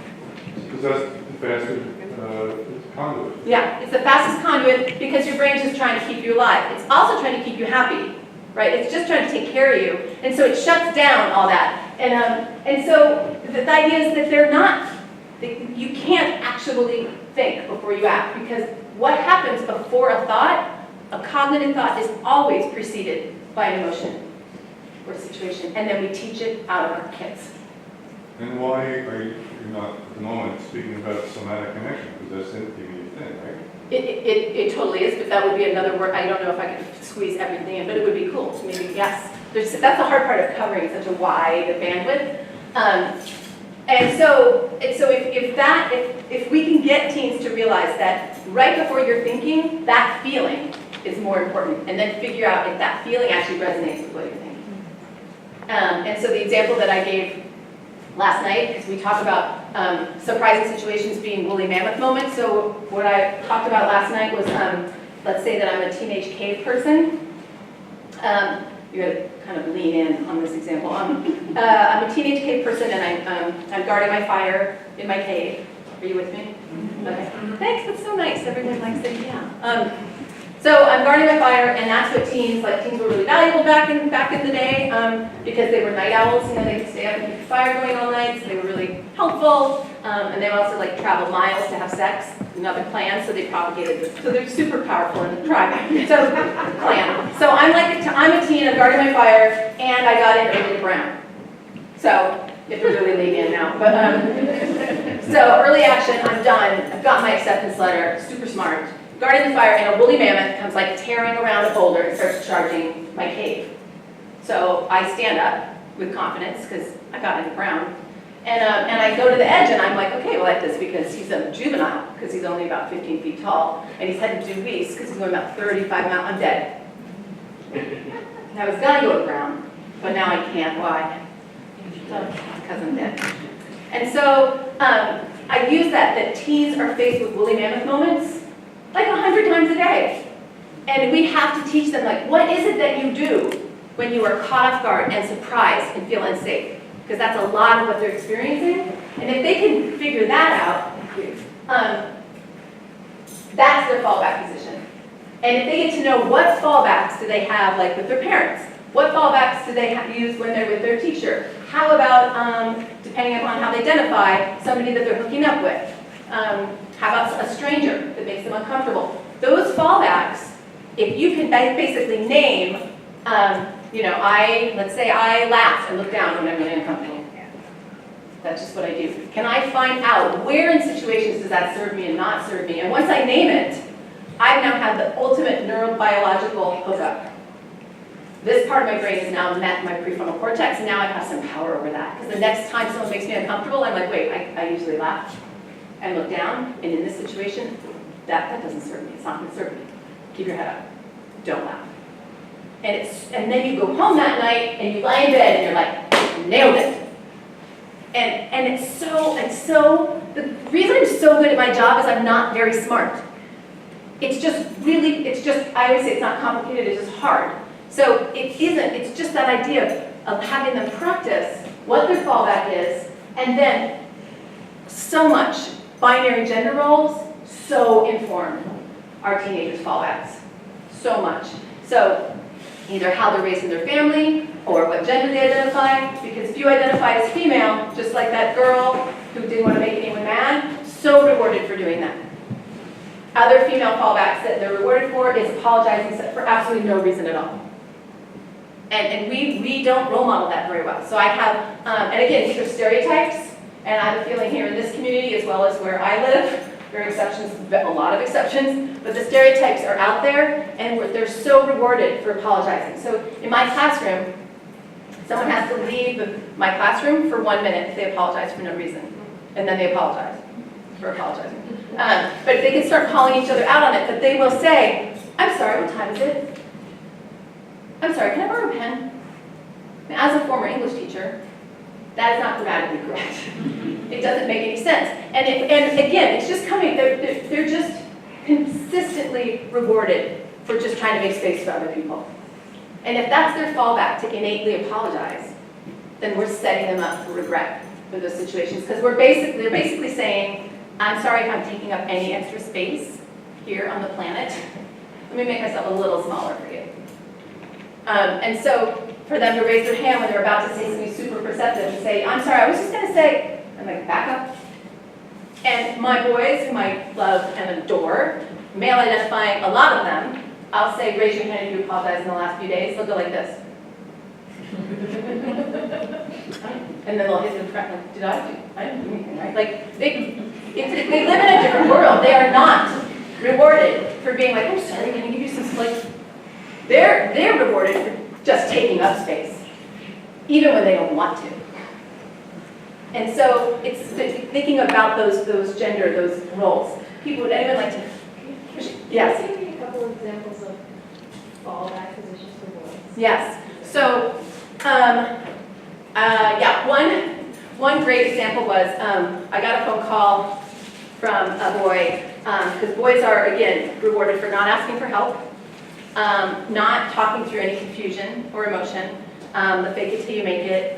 Because that's the fastest conduit. Yeah, it's the fastest conduit because your brain's just trying to keep you alive. It's also trying to keep you happy, right? It's just trying to take care of you. And so it shuts down all that. And so the idea is that they're not, you can't actually think before you act, because what happens before a thought, a cognitive thought, is always preceded by an emotion or situation, and then we teach it out of our kids. And why are you not at the moment speaking about somatic connection? Because that's the thing, right? It totally is, but that would be another word. I don't know if I could squeeze everything in, but it would be cool. So maybe, yes. That's the hard part of covering such a wide bandwidth. And so if we can get teens to realize that right before you're thinking, that feeling is more important, and then figure out if that feeling actually resonates with what you're thinking. And so the example that I gave last night, because we talk about surprising situations being woolly mammoth moments. So what I talked about last night was, let's say that I'm a teenage cave person. You gotta kind of lean in on this example. I'm a teenage cave person, and I'm guarding my fire in my cave. Are you with me? Okay. Thanks, that's so nice. Everyone likes it, yeah. So I'm guarding my fire, and that's what teens were really valuable back in the day, because they were night owls. They could stay up and keep the fire going all night, so they were really helpful. And they would also travel miles to have sex, another clan, so they propagated this. So they're super powerful in the tribe. So clan. So I'm a teen, I'm guarding my fire, and I got in early to Brown. So you have to really lean in now. But so early action, I'm done. I've got my acceptance letter, super smart. Guarding the fire, and a woolly mammoth comes tearing around a boulder and starts charging my cave. So I stand up with confidence because I got into Brown, and I go to the edge, and I'm like, okay, well, like this, because he's a juvenile, because he's only about 15 feet tall, and he's headed due east because he's going about 35 miles. I'm dead. And I was gonna go to Brown, but now I can't. Why? Because I'm dead. And so I use that teens are faced with woolly mammoth moments like 100 times a day. And we have to teach them, like, what is it that you do when you are caught off guard and surprised and feel unsafe? Because that's a lot of what they're experiencing. And if they can figure that out, that's their fallback position. And if they get to know what fallbacks do they have, like with their parents, what fallbacks do they use when they're with their teacher? How about, depending upon how they identify, somebody that they're hooking up with? How about a stranger that makes them uncomfortable? Those fallbacks, if you can basically name, let's say I laugh and look down when I'm really uncomfortable. That's just what I do. Can I find out where in situations does that serve me and not serve me? And once I name it, I now have the ultimate neurobiological hookup. This part of my brain has now met my prefrontal cortex, and now I have some power over that. Because the next time someone makes me uncomfortable, I'm like, wait, I usually laugh and look down, and in this situation, that doesn't serve me. It's not going to serve me. Keep your head up. Don't laugh. And then you go home that night, and you lie in bed, and you're like, nailed it. And it's so, the reason I'm so good at my job is I'm not very smart. It's just, I always say it's not complicated, it's just hard. So it isn't, it's just that idea of having them practice what their fallback is, and then so much binary gender roles so inform our teenagers' fallbacks, so much. So either how they're raised in their family, or what gender they identify, because if you identify as female, just like that girl who didn't want to make anyone mad, so rewarded for doing that. Other female fallbacks that they're rewarded for is apologizing for absolutely no reason at all. And we don't role model that very well. So I have, and again, these are stereotypes, and I have a feeling here in this community as well as where I live, there are exceptions, a lot of exceptions, but the stereotypes are out there, and they're so rewarded for apologizing. So in my classroom, someone has to leave my classroom for 1 minute if they apologize for no reason, and then they apologize for apologizing. But they can start calling each other out on it, but they will say, I'm sorry, what time is it? I'm sorry, can I borrow a pen? Now, as a former English teacher, that is not grammatically correct. It doesn't make any sense. And again, it's just coming, they're just consistently rewarded for just trying to make space for other people. And if that's their fallback to innately apologize, then we're setting them up for regret for those situations. Because they're basically saying, I'm sorry if I'm taking up any extra space here on the planet. Let me make myself a little smaller for you. And so for them to raise their hand when they're about to say something super perceptive and say, I'm sorry, I was just going to say, I'm like, back up. And my boys, whom I love and adore, male identifying, a lot of them, I'll say, raise your hand if you apologize in the last few days. They'll go like this. And then they'll hit the front, like, I didn't do anything, right? Like, they live in a different world. They are not rewarded for being like, I'm sorry, can I give you some, like, they're rewarded for just taking up space, even when they don't want to. And so it's thinking about those gender, those roles. Would anyone like to? Yes. Can you give me a couple of examples of fallback positions for boys? Yes. So, one great example was I got a phone call from a boy, because boys are, again, rewarded for not asking for help, not talking through any confusion or emotion, the fake it till you make it,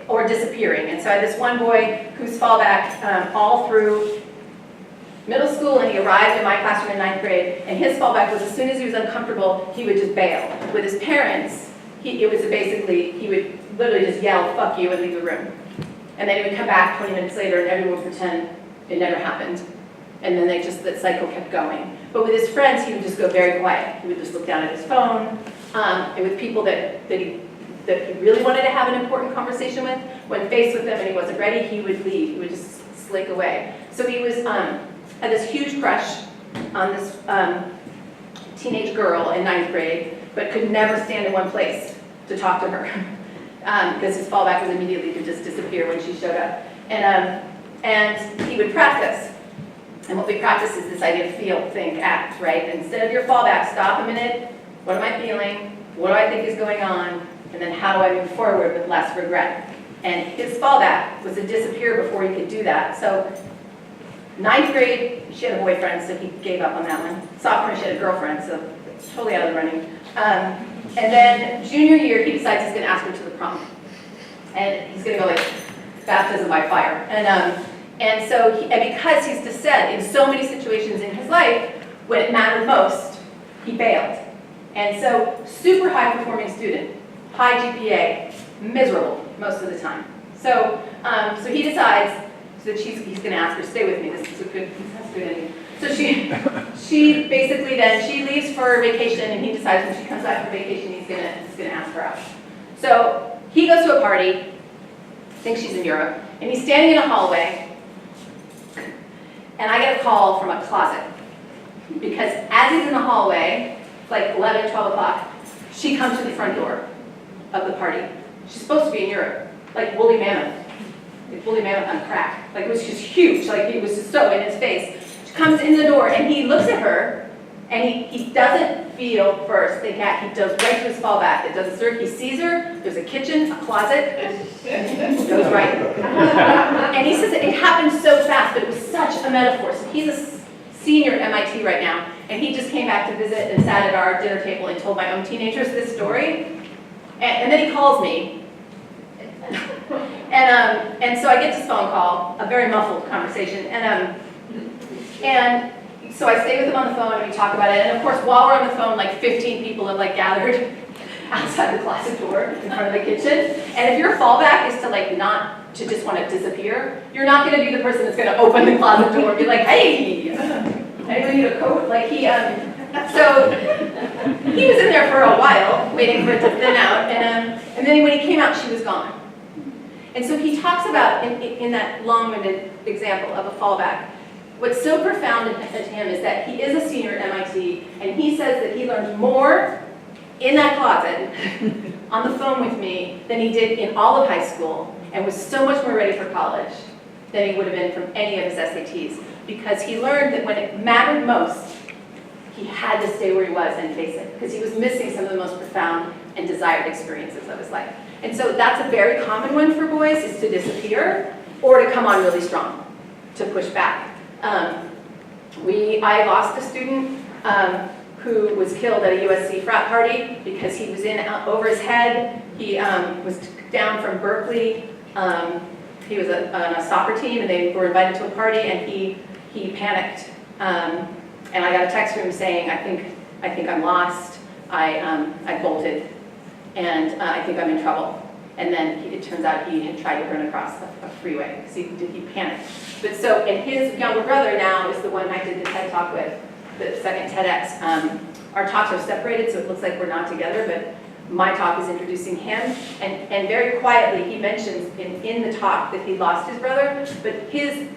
or disappearing. And so I had this one boy whose fallback all through middle school, and he arrived in my classroom in 9th grade, and his fallback was as soon as he was uncomfortable, he would just bail. With his parents, he would literally just yell, fuck you, and leave the room. And then he would come back 20 minutes later, and everyone would pretend it never happened. And then that cycle kept going. But with his friends, he would just go very quiet. He would just look down at his phone. And with people that he really wanted to have an important conversation with, when faced with them and he wasn't ready, he would leave. He would just slink away. So he was had this huge crush on this teenage girl in 9th grade, but could never stand in one place to talk to her. Because his fallback was immediately to just disappear when she showed up. And he would practice. And what we practice is this idea of feel, think, act, right? Instead of your fallback, stop a minute. What am I feeling? What do I think is going on? And then how do I move forward with less regret? And his fallback was to disappear before he could do that. So 9th grade, she had a boyfriend, so he gave up on that one. Sophomore, she had a girlfriend, so totally out of the running. And then junior year, he decides he's gonna ask her to the prom. And he's gonna go like baptism by fire. And so, and because he's said in so many situations in his life, when it mattered most, he bailed. And so, super high performing student, high GPA, miserable most of the time. So, so he decides that he's going to ask her, stay with me, this is a good ending. So she basically then, she leaves for vacation, and he decides when she comes back from vacation, he's going to ask her out. So he goes to a party, I think she's in Europe, and he's standing in a hallway, and I get a call from a closet. Because as he's in the hallway, it's like 11, 12 o'clock, she comes to the front door of the party. She's supposed to be in Europe, like woolly mammoth. Like woolly mammoth on crack. Like it was just huge, like it was just so in his face. She comes in the door and he looks at her and he doesn't feel first, think act, he goes right to his fallback. It doesn't serve, he sees her, there's a kitchen, a closet, goes right. And he says it happened so fast, but it was such a metaphor. So he's a senior at MIT right now, and he just came back to visit and sat at our dinner table and told my own teenagers this story. And then he calls me. And so I get this phone call, a very muffled conversation, and so I stay with him on the phone and we talk about it. And of course, while we're on the phone, like 15 people have like gathered outside the closet door in front of the kitchen. And if your fallback is to like not to just want to disappear, you're not going to be the person that's going to open the closet door and be like, hey, anybody need a coat? Like so he was in there for a while, waiting for it to thin out, and then when he came out, she was gone. And so he talks about, in that long-winded example of a fallback, what's so profound to him is that he is a senior at MIT, and he says that he learned more in that closet on the phone with me than he did in all of high school, and was so much more ready for college than he would have been from any of his SATs, because he learned that when it mattered most, he had to stay where he was and face it, because he was missing some of the most profound and desired experiences of his life. And so that's a very common one for boys, is to disappear or to come on really strong, to push back. I lost a student who was killed at a USC frat party because he was in over his head. He was down from Berkeley. He was on a soccer team, and they were invited to a party, and he panicked. And I got a text from him saying, I think I'm lost. I bolted, and I think I'm in trouble. And then it turns out he had tried to run across a freeway because he panicked. But so, and his younger brother now is the one I did the TED Talk with, the second TEDx. Our talks are separated, so it looks like we're not together, but my talk is introducing him. And very quietly, he mentions in the talk that he lost his brother, but his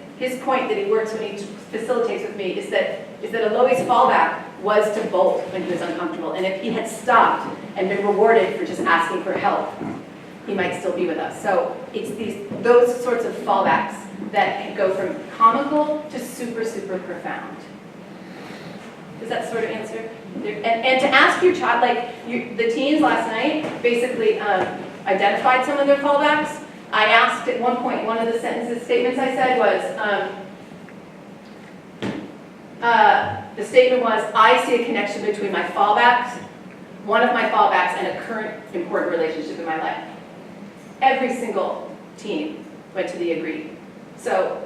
point that he works when he facilitates with me is that Aloi's fallback was to bolt when he was uncomfortable. And if he had stopped and been rewarded for just asking for help, he might still be with us. So it's those sorts of fallbacks that can go from comical to super, super profound. Does that sort of answer? And to ask your child, like the teens last night basically identified some of their fallbacks. I asked at one point, one of the statements I said was, the statement was, I see a connection between my fallbacks, one of my fallbacks, and a current important relationship in my life. Every single teen went to the agreed. So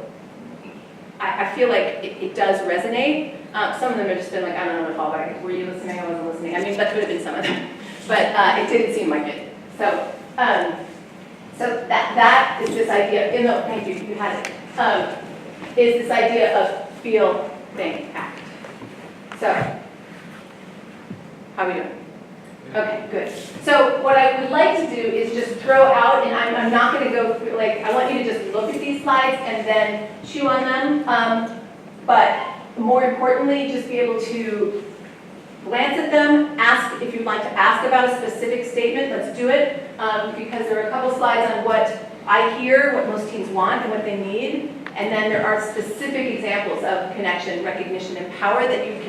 I feel like it does resonate. Some of them have just been like, I don't know what fallback. Were you listening? I wasn't listening. I mean, that could have been some of them, but it didn't seem like it. So, so that is this idea. Thank you. You had it. Is this idea of feel, think, act. So, how are we doing? Okay, good. So what I would like to do is just throw out, and I'm not going to go through, like, I want you to just look at these slides and then chew on them. But more importantly, just be able to glance at them, ask if you'd like to ask about a specific statement, let's do it. Because there are a couple slides on what I hear, what most teens want, and what they need. And then there are specific examples of connection, recognition, and power that you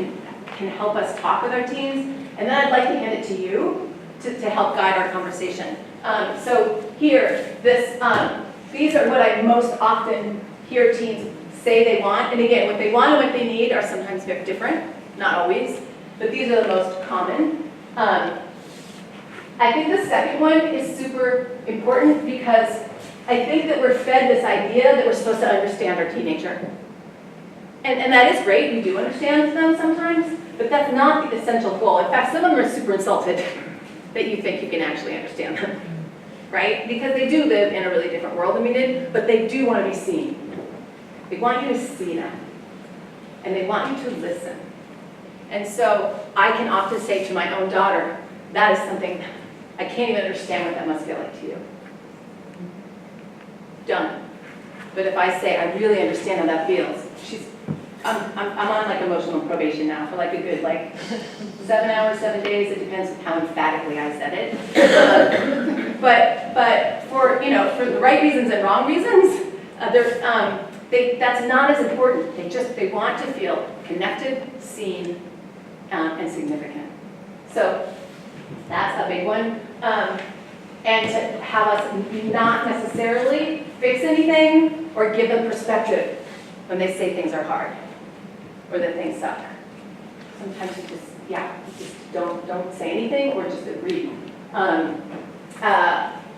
can help us talk with our teens. And then I'd like to hand it to you to help guide our conversation. So here, these are what I most often hear teens say they want. And again, what they want and what they need are sometimes very different, not always, but these are the most common. I think the second one is super important because I think that we're fed this idea that we're supposed to understand our teenager. And that is great, we do understand them sometimes, but that's not the essential goal. In fact, some of them are super insulted that you think you can actually understand them, right? Because they do live in a really different world than we did, but they do want to be seen. They want you to see them, and they want you to listen. And so I can often say to my own daughter, that is something, I can't even understand what that must feel like to you. Done. But if I say, I really understand how that feels, I'm on like emotional probation now for like a good 7 hours, 7 days. It depends on how emphatically I said it. But for the right reasons and wrong reasons, that's not as important. They want to feel connected, seen, and significant. So that's a big one. And to have us not necessarily fix anything or give them perspective when they say things are hard or that things suck. Sometimes you just don't say anything or just agree.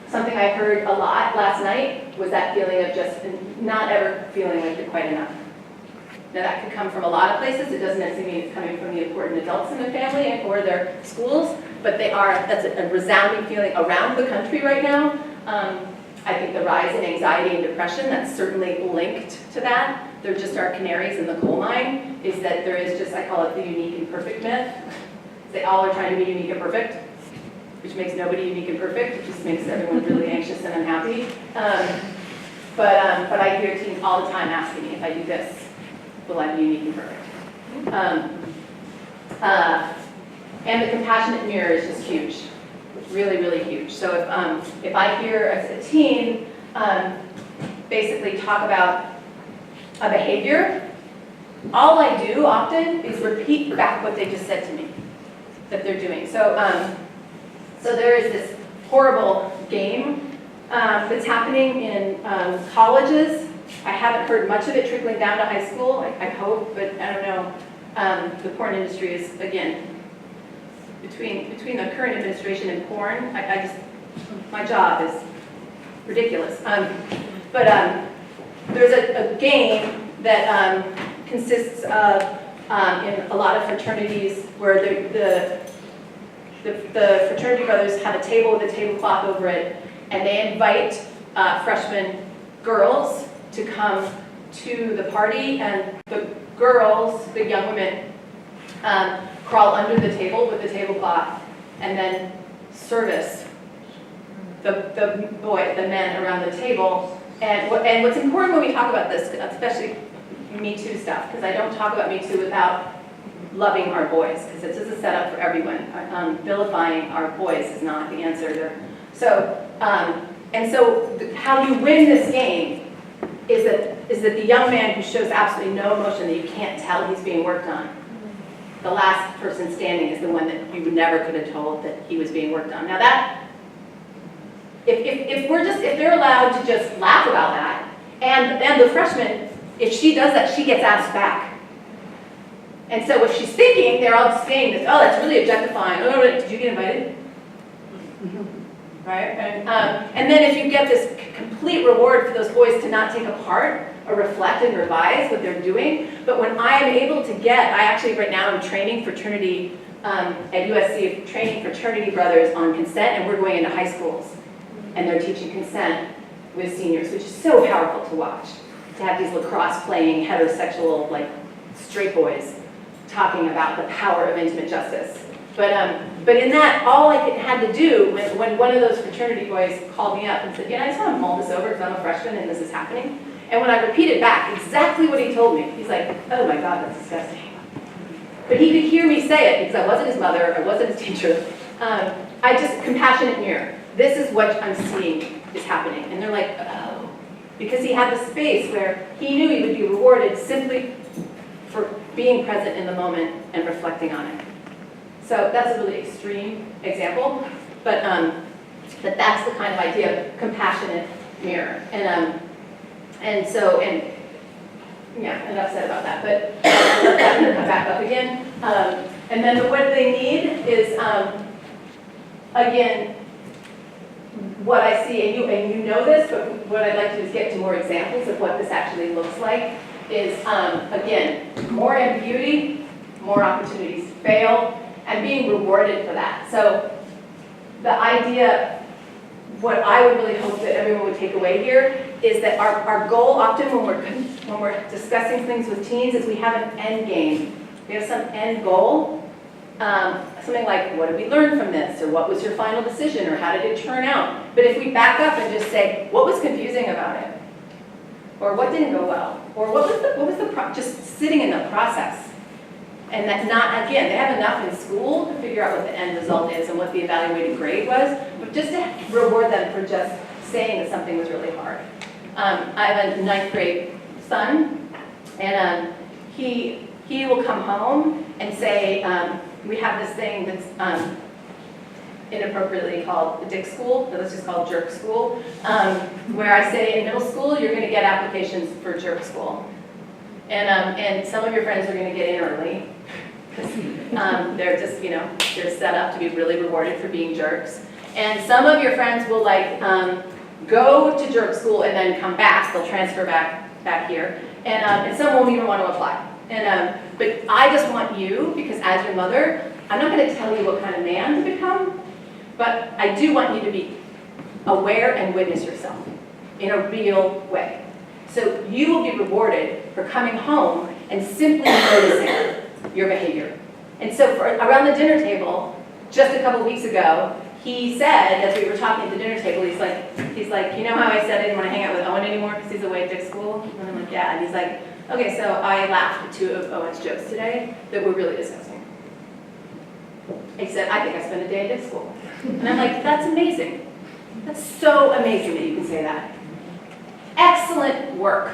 Something I heard a lot last night was that feeling of just not ever feeling like you're quite enough. Now that could come from a lot of places. It doesn't necessarily mean it's coming from the important adults in the family or their schools, but that's a resounding feeling around the country right now. I think the rise in anxiety and depression, that's certainly linked to that. They're just our canaries in the coal mine, is that there is just, I call it the unique and perfect myth. They all are trying to be unique and perfect, which makes nobody unique and perfect. It just makes everyone really anxious and unhappy. But I hear teens all the time asking me, if I do this, will I be unique and perfect? And the compassionate mirror is just huge. Really, really huge. So if I hear a teen basically talk about a behavior, all I do often is repeat back what they just said to me that they're doing. So there is this horrible game that's happening in colleges. I haven't heard much of it trickling down to high school. I hope, but I don't know. The porn industry is, again, between the current administration and porn, my job is ridiculous. But there's a game that consists of, in a lot of fraternities, where the fraternity brothers have a table with a tablecloth over it, and they invite freshman girls to come to the party, and the girls, the young women, crawl under the table with the tablecloth and then service the men around the table. And what's important when we talk about this, especially Me Too stuff, because I don't talk about Me Too without loving our boys, because this is a setup for everyone. Vilifying our boys is not the answer. So how you win this game is that the young man who shows absolutely no emotion, that you can't tell he's being worked on, the last person standing is the one that you never could have told that he was being worked on. Now that, if they're allowed to just laugh about that, and the freshman, if she does that, she gets asked back. And so if she's thinking, they're all saying this, oh, that's really objectifying. Oh, did you get invited? Right? And then if you get this complete reward for those boys to not take apart or reflect and revise what they're doing, but when I am able to I actually right now I'm training fraternity at USC, training fraternity brothers on consent, and we're going into high schools, and they're teaching consent with seniors, which is so powerful to watch, to have these lacrosse playing heterosexual, straight boys talking about the power of intimate justice. But in that, all I had to do when one of those fraternity boys called me up and said, I just want to mull this over because I'm a freshman and this is happening. And when I repeated back exactly what he told me, he's like, oh my God, that's disgusting. But he could hear me say it because I wasn't his mother, I wasn't his teacher. Compassionate mirror. This is what I'm seeing is happening. And they're like, oh. Because he had the space where he knew he would be rewarded simply for being present in the moment and reflecting on it. So that's a really extreme example. But that's the kind of idea of compassionate mirror. And so, yeah, enough said about that, but let that come back up again. And then what they need is, again, what I see, and you know this, but what I'd like to do is get to more examples of what this actually looks like, is, again, more ambiguity, more opportunities to fail, and being rewarded for that. So the idea, what I would really hope that everyone would take away here is that our goal often when we're discussing things with teens is we have an end game. We have some end goal. Something like, what did we learn from this? Or what was your final decision? Or how did it turn out? But if we back up and just say, what was confusing about it? Or what didn't go well? Or just sitting in the process. And that not, again, they have enough in school to figure out what the end result is and what the evaluated grade was, but just to reward them for just saying that something was really hard. I have a 9th grade son, and he will come home and say, we have this thing that's inappropriately called dick school, but it's just called jerk school, where I say in middle school, you're gonna get applications for jerk school. And some of your friends are gonna get in early, because they're just, they're set up to be really rewarded for being jerks. And some of your friends will go to jerk school and then come back, they'll transfer back here, and some won't even want to apply. But I just want you, because as your mother, I'm not gonna tell you what kind of man to become, but I do want you to be aware and witness yourself in a real way. So you will be rewarded for coming home and simply noticing your behavior. And so around the dinner table, just a couple weeks ago, he said, as we were talking at the dinner table, he's like, you know how I said I didn't want to hang out with Owen anymore because he's away at dick school? And I'm like, yeah. And he's like, okay, so I laughed at 2 of Owen's jokes today that were really disgusting. He said, I think I spent a day at dick school. And I'm like, that's amazing. That's so amazing that you can say that. Excellent work,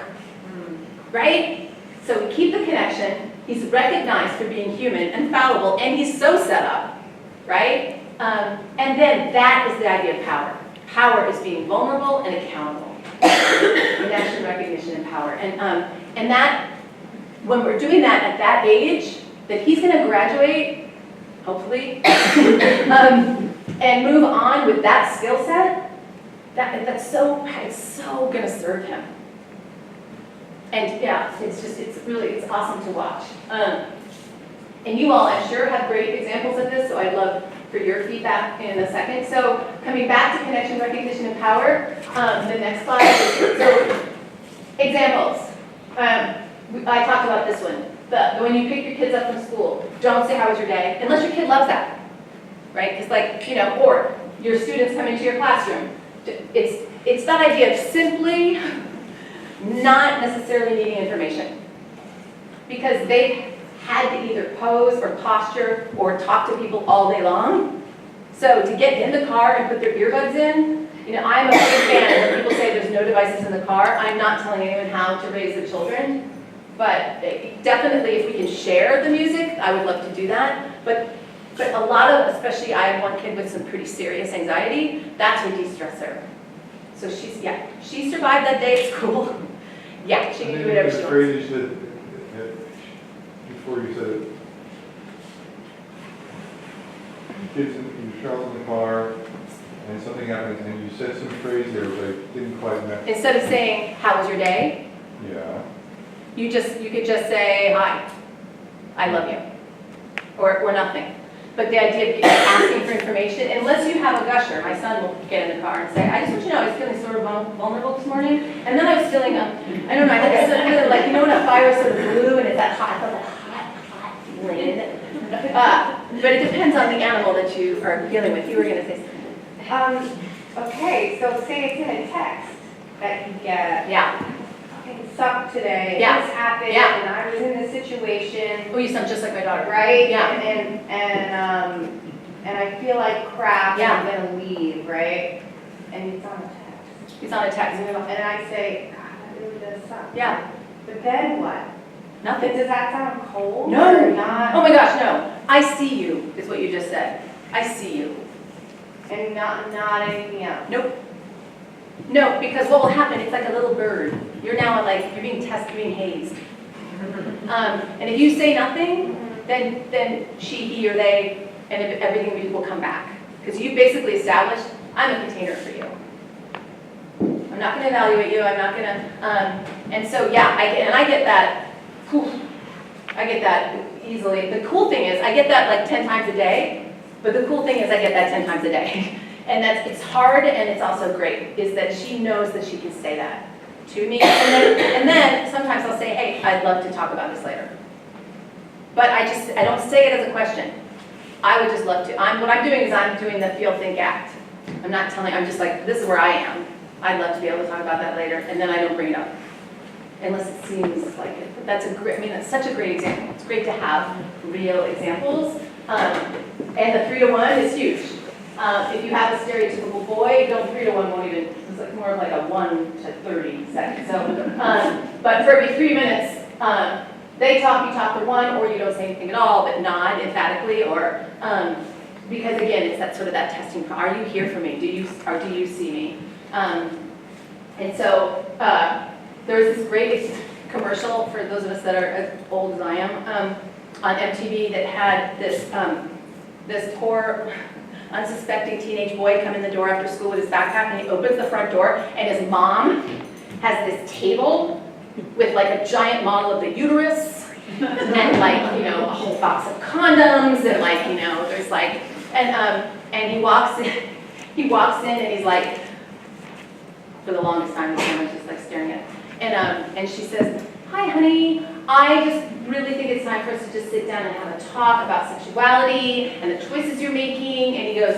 right? So we keep the connection. He's recognized for being human and fallible, and he's so set up, right? And then that is the idea of power. Power is being vulnerable and accountable. Connection, recognition, and power. And that, when we're doing that at that age, that he's going to graduate, hopefully, and move on with that skill set, it's so going to serve him. And yeah, it's awesome to watch. And you all, I'm sure, have great examples of this, so I'd love for your feedback in a second. So coming back to connection, recognition, and power, the next slide. So examples. I talked about this one. When you pick your kids up from school, don't say, how was your day? Unless your kid loves that, right? It's like, or your students come into your classroom. It's that idea of simply not necessarily needing information. Because they've had to either pose or posture or talk to people all day long. So to get in the car and put their earbuds in, I'm a big fan when people say there's no devices in the car. I'm not telling anyone how to raise their children. But definitely if we can share the music, I would love to do that. But a lot of, especially I have one kid with some pretty serious anxiety, that's her de-stressor. So she survived that day at school. Yeah, she can do whatever she wants. Phrase that before you said it, you travel in the car and something happens and you said some phrase there which I didn't quite match. Instead of saying, how was your day? Yeah. You could just say, hi, I love you, or nothing. But the idea of asking for information, unless you have a gusher, my son will get in the car and say, I just want you to know I was feeling sort of vulnerable this morning, and then I was feeling, I don't know, I had this feeling like, when a fire is sort of blue and it's that hot, I felt that hot feeling. But it depends on the animal that you are dealing with. You were going to say something. Okay, so say it's in a text that you get. Yeah. It sucked today. Yeah. This happened, Yeah. and I was in this situation. Oh, you sound just like my daughter. Right? Yeah. And I feel like crap. Yeah. And I'm gonna leave. Right? And it's on a text. It's on a text. And I say, God, that really does suck. Yeah. But then what? Nothing. Does that sound cold? No. Or not? Oh my gosh, no. I see you, is what you just said. I see you. And not anything else? Nope. No, because what will happen, it's like a little bird. You're now like, you're being tested, you're being hazed. And if you say nothing, then she, he, or they, and everything will come back. Because you basically established, I'm a container for you. I'm not gonna evaluate you, I'm not gonna, and so yeah, I get that, I get that easily. The cool thing is, I get that like 10 times a day, but the cool thing is I get that 10 times a day. And it's hard and it's also great, is that she knows that she can say that to me. And then sometimes I'll say, hey, I'd love to talk about this later. But I don't say it as a question. I would just love to. What I'm doing is I'm doing the feel, think, act. I'm not telling, I'm just like, this is where I am. I'd love to be able to talk about that later, and then I don't bring it up. Unless it seems like it. But that's that's such a great example. It's great to have real examples. And the 3-to-1 is huge. If you have a stereotypical boy, 3-to-1 won't even, it's like more like a 1 to 30 seconds. So, but for every 3 minutes, they talk, you talk to 1, or you don't say anything at all, but nod emphatically, or, because again, it's that sort of that testing, are you here for me? Do you see me? And so, there was this great commercial, for those of us that are as old as I am, on MTV that had this poor, unsuspecting teenage boy come in the door after school with his backpack, and he opens the front door, and his mom has this table with like a giant model of the uterus, and like, you know, a whole box of condoms, and like, you know, there's like, and he walks in and he's like, for the longest time, the camera's just like staring at him. And she says, hi honey, I just really think it's time for us to just sit down and have a talk about sexuality and the choices you're making. And he goes,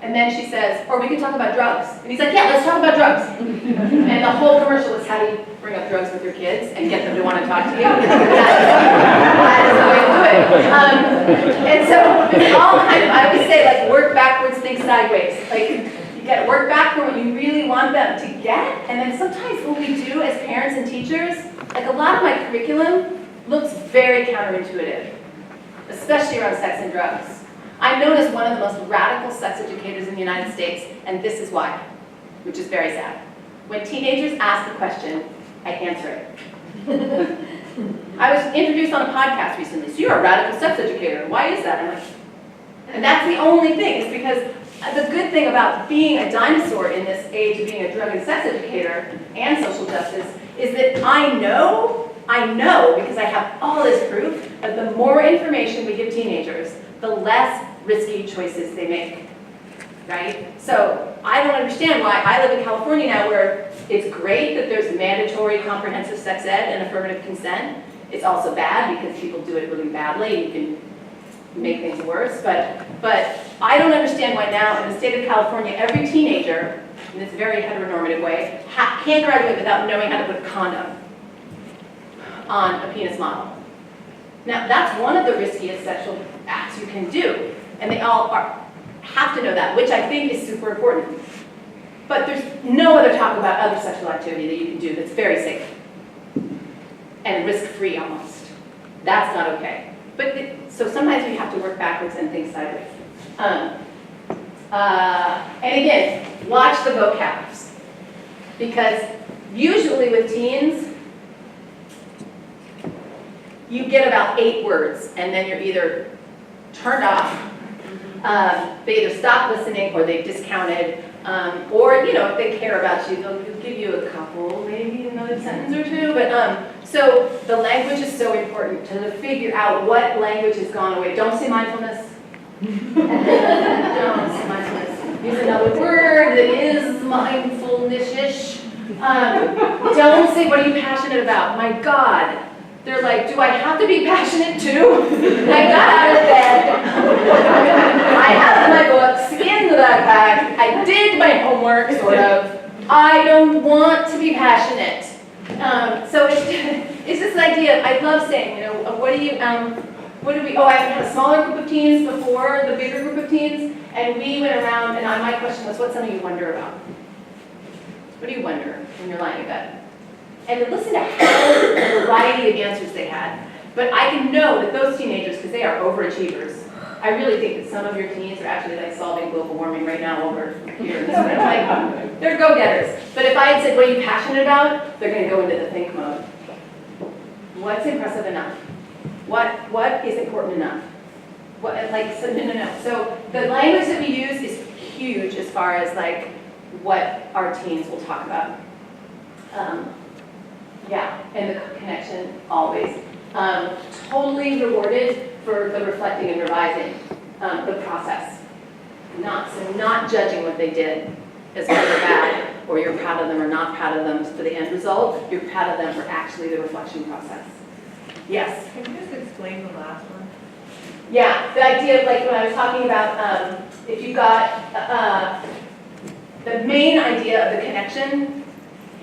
and then she says, or we can talk about drugs. And he's like, yeah, let's talk about drugs. And the whole commercial is how do you bring up drugs with your kids and get them to want to talk to you. That is the way to do it. And so it's all kind of, I always say, like, work backwards, think sideways. Like, you got to work back from what you really want them to get, and then sometimes what we do as parents and teachers, like a lot of my curriculum looks very counterintuitive, especially around sex and drugs. I'm known as one of the most radical sex educators in the United States, and this is why, which is very sad. When teenagers ask a question, I answer it. I was introduced on a podcast recently, so you're a radical sex educator. Why is that? I'm like, and that's the only thing, is because the good thing about being a dinosaur in this age of being a drug and sex educator and social justice is that I know, because I have all this proof, that the more information we give teenagers, the less risky choices they make, right? So I don't understand why I live in California now, where it's great that there's mandatory comprehensive sex ed and affirmative consent. It's also bad because people do it really badly. You can make things worse, but I don't understand why now in the state of California, every teenager, in this very heteronormative way, can't graduate without knowing how to put a condom on a penis model. Now, that's one of the riskiest sexual acts you can do, and they all have to know that, which I think is super important. But there's no other talk about other sexual activity that you can do that's very safe and risk-free almost. That's not okay. But so sometimes we have to work backwards and think sideways. And again, watch the vocabs. Because usually with teens, you get about 8 words, and then you're either turned off, they either stop listening, or they've discounted, or, you know, if they care about you, they'll give you a couple, maybe another sentence or two. But so the language is so important to figure out what language has gone away. Don't say mindfulness. Don't say mindfulness. Use another word that is mindfulness-ish. Don't say, what are you passionate about? My God. They're like, do I have to be passionate too? I got out of bed. I have my books in the backpack. I did my homework, sort of. I don't want to be passionate. So it's this idea, I love saying, you know, I had a smaller group of teens before the bigger group of teens, and we went around, and my question was, what's something you wonder about? What do you wonder when you're lying in bed? And listen to how the variety of answers they had. But I can know that those teenagers, because they are overachievers, I really think that some of your teens are actually like solving global warming right now over here in this room. Like, they're go-getters. But if I had said, what are you passionate about? They're gonna go into the think mode. What's impressive enough? What is important enough? What, like, so no. So the language that we use is huge as far as like what our teens will talk about. Yeah, and the connection always. Totally rewarded for the reflecting and revising the process. Not judging what they did as good or bad, or you're proud of them or not proud of them for the end result. You're proud of them for actually the reflection process. Yes? Can you just explain the last one? Yeah, the idea of like when I was talking about if you got the main idea of the connection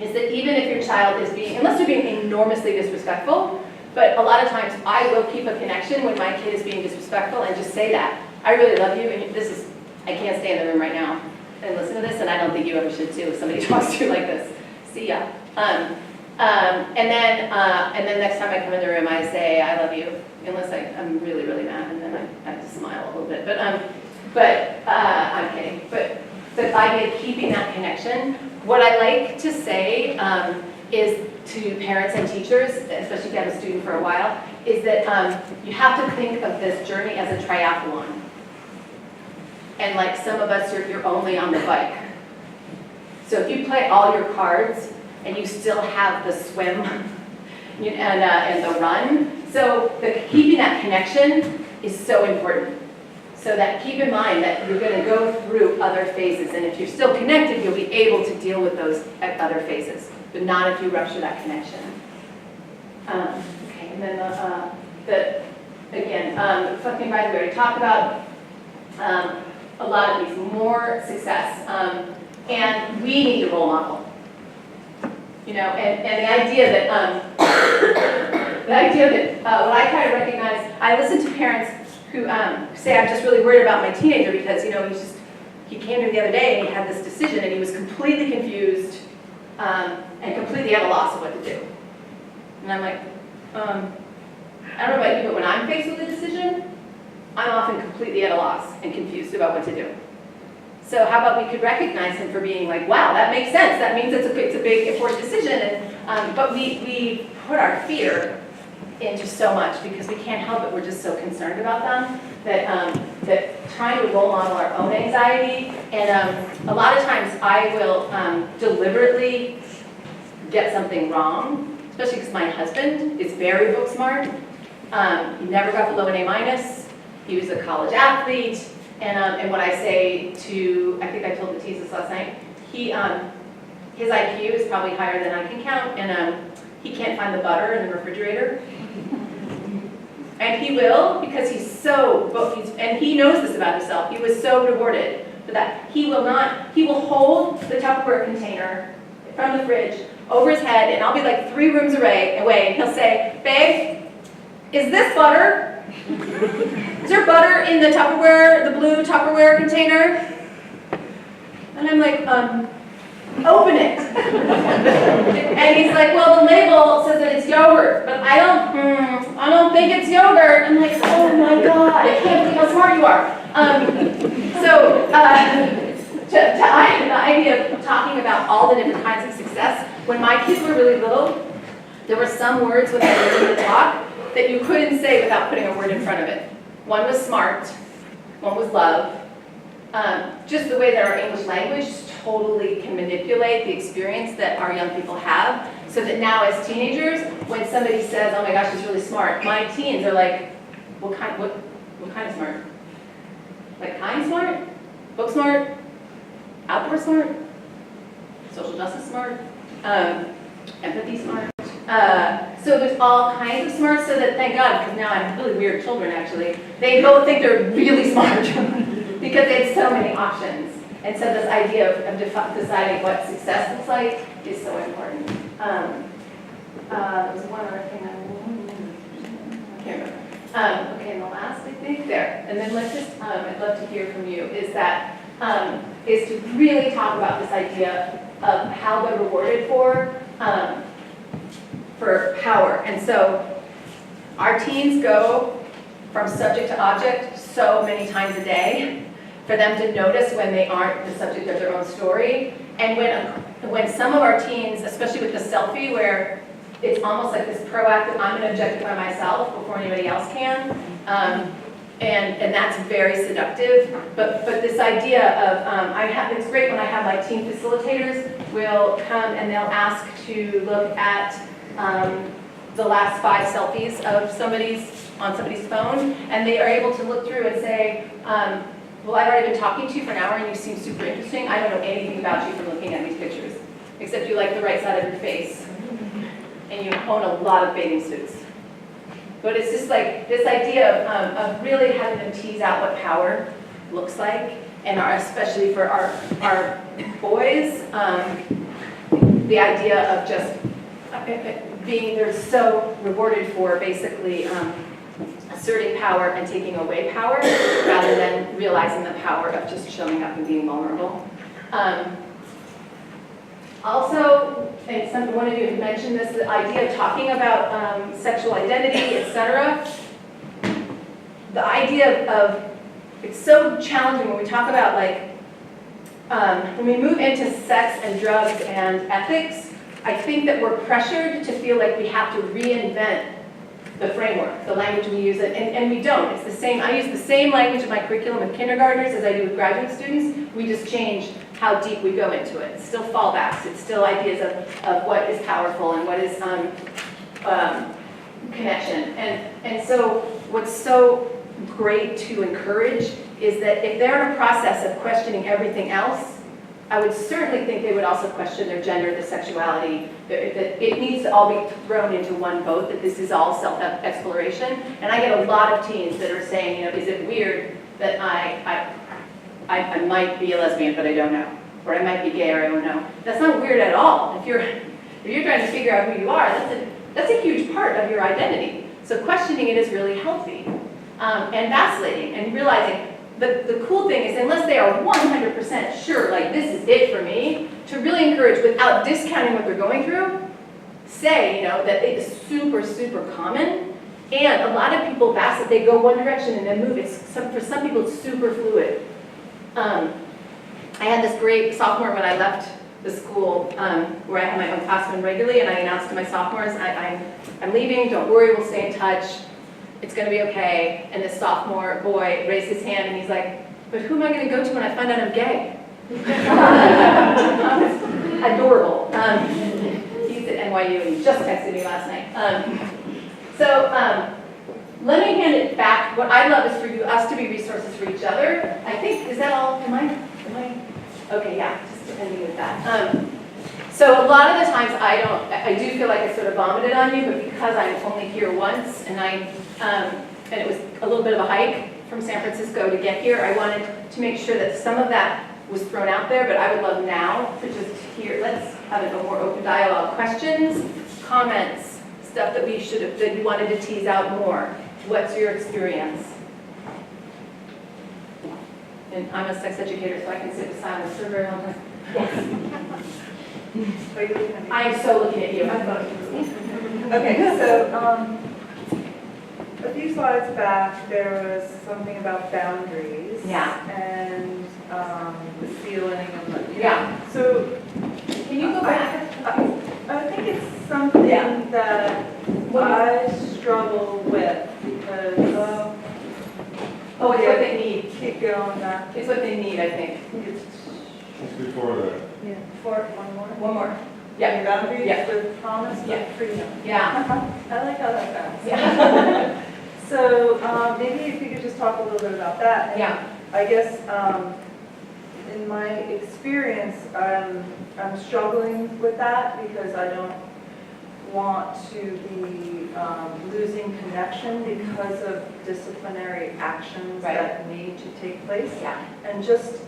is that even if your child is being, unless they're being enormously disrespectful, but a lot of times I will keep a connection when my kid is being disrespectful and just say that. I really love you, and this is, I can't stay in the room right now and listen to this, and I don't think you ever should too if somebody talks to you like this. See ya. And then next time I come in the room, I say, I love you, unless I'm really, really mad, and then I have to smile a little bit. But I'm kidding. But the idea of keeping that connection, what I like to say is to parents and teachers, especially if you have a student for a while, is that you have to think of this journey as a triathlon. And like some of us, you're only on the bike. So if you play all your cards and you still have the swim and the run, so keeping that connection is so important. So that keep in mind that you're going to go through other phases, and if you're still connected, you'll be able to deal with those other phases, but not if you rupture that connection. Okay, and then reflecting by we already talked about. A lot of these, more success, and we need a role model. You know, and the idea that what I try to recognize, I listen to parents who say, I'm just really worried about my teenager because, you know, he came to me the other day and he had this decision and he was completely confused and completely at a loss of what to do. And I'm like, I don't know about you, but when I'm faced with a decision, I'm often completely at a loss and confused about what to do. So how about we could recognize him for being like, wow, that makes sense. That means it's a big, important decision. And, but we put our fear into so much because we can't help it. We're just so concerned about them that trying to role model our own anxiety. And a lot of times I will deliberately get something wrong, especially because my husband is very book smart. He never got below an A-. He was a college athlete. And what I say to, I think I told the teens this last night, his IQ is probably higher than I can count, and he can't find the butter in the refrigerator. And he will, because he's so, and he knows this about himself, he was so rewarded for that. He will hold the Tupperware container from the fridge over his head, and I'll be like 3 rooms away, and he'll say, babe, is this butter? Is there butter in the Tupperware, the blue Tupperware container? And I'm like, open it. And he's like, well, the label says that it's yogurt, but I don't think it's yogurt. I'm like, oh my God, I can't believe how smart you are. The idea of talking about all the different kinds of success, when my kids were really little, there were some words when they were learning to talk that you couldn't say without putting a word in front of it. One was smart, one was love. Just the way that our English language totally can manipulate the experience that our young people have, so that now as teenagers, when somebody says, oh my gosh, she's really smart, my teens are like, what kind of smart? Like kind smart? Book smart? Outdoor smart? Social justice smart? Empathy smart? So there's all kinds of smarts, so that, thank God, because now I have really weird children actually, they both think they're really smart because they have so many options. And so this idea of deciding what success looks like is so important. There was one other thing I can't remember. Okay, and the last, I think, there. And then let's just, I'd love to hear from you, is to really talk about this idea of how they're rewarded for power. And so our teens go from subject to object so many times a day, for them to notice when they aren't the subject of their own story. And when some of our teens, especially with the selfie, where it's almost like this proactive, I'm gonna objectify myself before anybody else can, and that's very seductive. But this idea of, it's great when I have my team facilitators will come and they'll ask to look at the last 5 selfies of on somebody's phone, and they are able to look through and say, well, I've already been talking to you for an hour and you seem super interesting. I don't know anything about you from looking at these pictures, except you like the right side of your face, and you own a lot of bathing suits. But it's just like this idea of really having them tease out what power looks like, and especially for our boys, the idea of just they're so rewarded for basically asserting power and taking away power, rather than realizing the power of just showing up and being vulnerable. Also, and one of you had mentioned this, the idea of talking about sexual identity, etc. The idea of, it's so challenging when we talk about when we move into sex and drugs and ethics, I think that we're pressured to feel like we have to reinvent the framework, the language we use, and we don't. It's the same. I use the same language in my curriculum with kindergartners as I do with graduate students. We just change how deep we go into it. It's still fallbacks. It's still ideas of what is powerful and what is connection. And so what's so great to encourage is that if they're in a process of questioning everything else, I would certainly think they would also question their gender, the sexuality, that it needs to all be thrown into one boat, that this is all self-exploration. And I get a lot of teens that are saying, is it weird that I might be a lesbian, but I don't know, or I might be gay, or I don't know. That's not weird at all. If you're trying to figure out who you are, that's a huge part of your identity. So questioning it is really healthy, and vacillating, and realizing the cool thing is, unless they are 100% sure, like this is it for me, to really encourage, without discounting what they're going through, say, that it is super, super common. And a lot of people vacillate, they go one direction and then move. For some people, it's super fluid. I had this great sophomore when I left the school where I had my own classroom regularly, and I announced to my sophomores, I'm leaving, don't worry, we'll stay in touch. It's going to be okay. And this sophomore boy raised his hand and he's like, but who am I going to go to when I find out I'm gay? Adorable. He's at NYU and he just texted me last night. Let me hand it back. What I love is for us to be resources for each other. I think, is that all? Am I? Okay, yeah, just ending with that. So a lot of the times I do feel like I sort of vomited on you, but because I'm only here once and and it was a little bit of a hike from San Francisco to get here, I wanted to make sure that some of that was thrown out there, but I would love now to just hear, let's have a more open dialogue. Questions, comments, stuff that that you wanted to tease out more. What's your experience? And I'm a sex educator, so I can sit in silence for a very long time. Yes. I am so looking at you. Okay, so a few slides back, there was something about boundaries. Yeah. And the ceiling of the, Yeah. So Can you go back? I think it's something that I struggle with because it's what they need. Keep going back. It's what they need, I think. It's before that. One more. Yeah. Boundaries Yeah. with promise of freedom. Yeah. I like how that sounds. Yeah. So maybe if you could just talk a little bit about that. And Yeah. I guess in my experience, I'm struggling with that because I don't want to be losing connection because of disciplinary actions that need to take place. Yeah. And just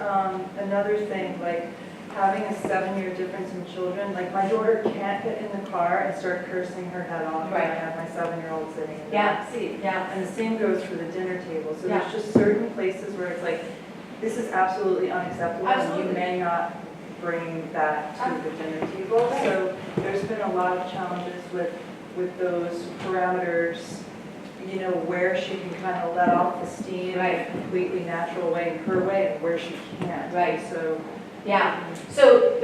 another thing, like having a 7-year difference in children, like my daughter can't get in the car and start cursing her head off when I have my 7-year-old sitting in the back seat. Yeah. And the same goes for the dinner table. So Yeah. there's just certain places where it's like, this is absolutely unacceptable, and you may not bring that to the dinner table. So there's been a lot of challenges with those parameters you know, where she can kind of let off the steam in a completely natural way, in her way, and where she can't. Right. So, Yeah, so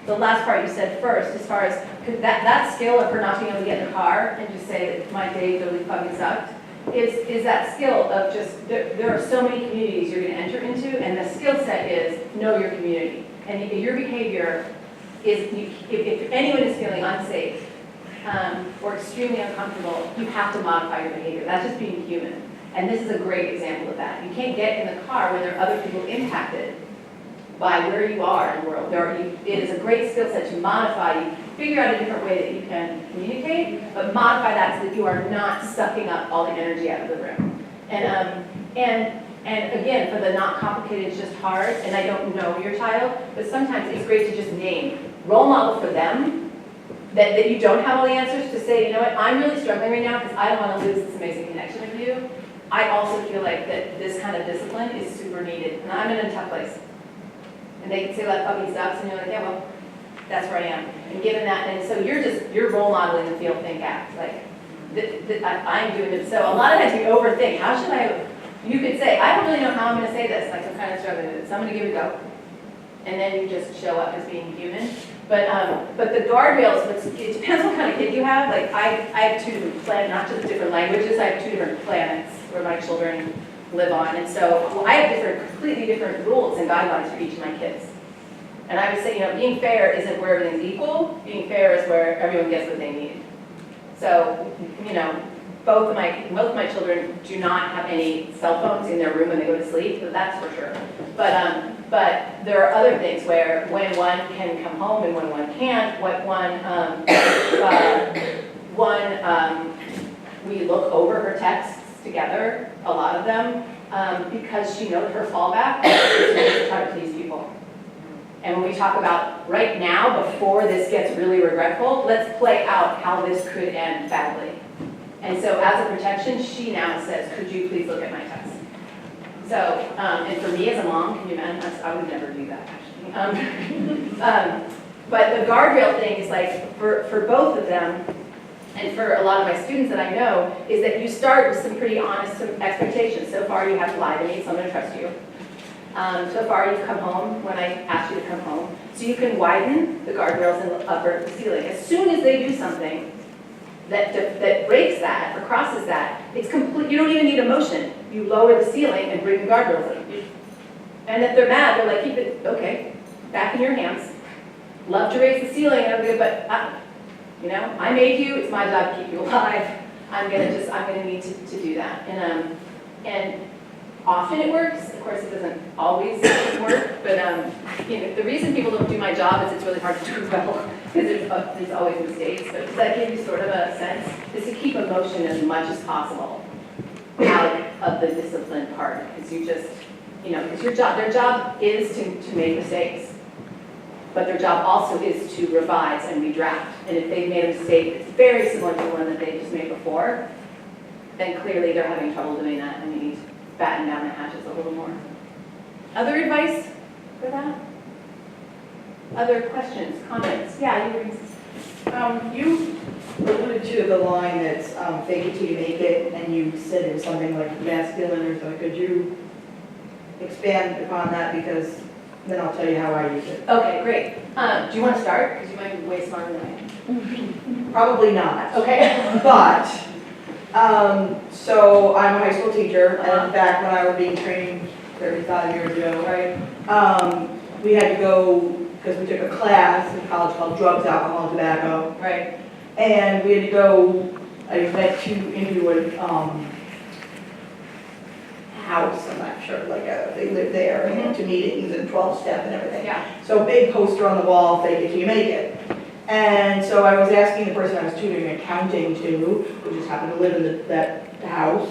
the last part you said first, as far as, 'cause that skill of her not being able to get in the car and just say that my day really fucking sucked, is that skill of just, there are so many communities you're gonna enter into, and the skill set is know your community. And if your behavior is, if anyone is feeling unsafe, or extremely uncomfortable, you have to modify your behavior. That's just being human. And this is a great example of that. You can't get in the car when there are other people impacted by where you are in the world. It is a great skill set to modify. You figure out a different way that you can communicate, but modify that so that you are not sucking up all the energy out of the room. And again, for the not complicated, it's just hard, and I don't know your child, but sometimes it's great to just name, role model for them, that you don't have all the answers, to say, you know what, I'm really struggling right now because I don't want to lose this amazing connection with you. I also feel like that this kind of discipline is super needed, and I'm in a tough place. And they can say that fucking sucks, and you're like, yeah, well, that's where I am. And given that, and so you're role modeling the feel, think, act. Like, I'm doing it. So a lot of times we overthink, how should I, you could say, I don't really know how I'm gonna say this, like I'm kind of struggling with it, so I'm gonna give it a go. And then you just show up as being human. But the guardrails, it depends what kind of kid you have. Like I have two different planets, not just different languages, I have two different planets where my children live on. And so I have completely different rules and guidelines for each of my kids. And I would say, you know, being fair isn't where everything's equal. Being fair is where everyone gets what they need. So, you know, both of my children do not have any cell phones in their room when they go to sleep, so that's for sure. But there are other things where when one can come home and when one can't, we look over her texts together, a lot of them, because she knows her fallback is to try to please people. And when we talk about right now, before this gets really regretful, let's play out how this could end badly. And so as a protection, she now says, could you please look at my text? So, and for me as a mom, can you imagine, I would never do that actually. But the guardrail thing is like, for both of them, and for a lot of my students that I know, is that you start with some pretty honest expectations. So far you haven't lied to me, so I'm gonna trust you. So far you've come home when I asked you to come home. So you can widen the guardrails and upper the ceiling. As soon as they do something that breaks that or crosses that, it's complete. You don't even need emotion. You lower the ceiling and bring the guardrails in. And if they're mad, they're like, keep it, okay, back in your hands. Love to raise the ceiling, but you know, I made you. It's my job to keep you alive. I'm gonna need to do that. And often it works. Of course, it doesn't always work. But you know, the reason people don't do my job is it's really hard to do well because there's always mistakes. But does that give you sort of a sense? Is to keep emotion as much as possible out of the discipline part, because you just, you know, because their job is to make mistakes, but their job also is to revise and redraft. And if they've made a mistake that's very similar to the one that they just made before, then clearly they're having trouble doing that, and you need to batten down the hatches a little more. Other advice for that? Other questions, comments? Yeah, you were. You alluded to the line that's fake it till you make it, and you said it was something like masculine or something. Could you expand upon that? Because then I'll tell you how I use it. Okay, great. Do you want to start? Because you might be way smarter than I am. Probably not. Okay. But, so I'm a high school teacher, and back when I was being trained 35 years ago, Right. We had to go, because we took a class in college called Drugs, Alcohol, and Tobacco. Right. And we had to go, I went into a house, I'm not sure, like they lived there, and went to meetings and 12-step and everything. Yeah. So big poster on the wall, fake it till you make it. And so I was asking the person I was tutoring accounting to, who just happened to live in that house,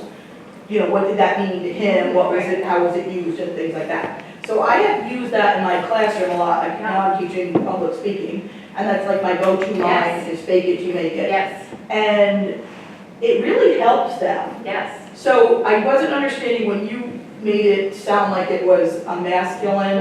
you know, what did that mean to him? What was it? How was it used? And things like that. So I have used that in my classroom a lot. Now I'm teaching public speaking, and that's like my go-to line is fake it till you make it. Yes. And it really helps them. Yes. So I wasn't understanding when you made it sound like it was a masculine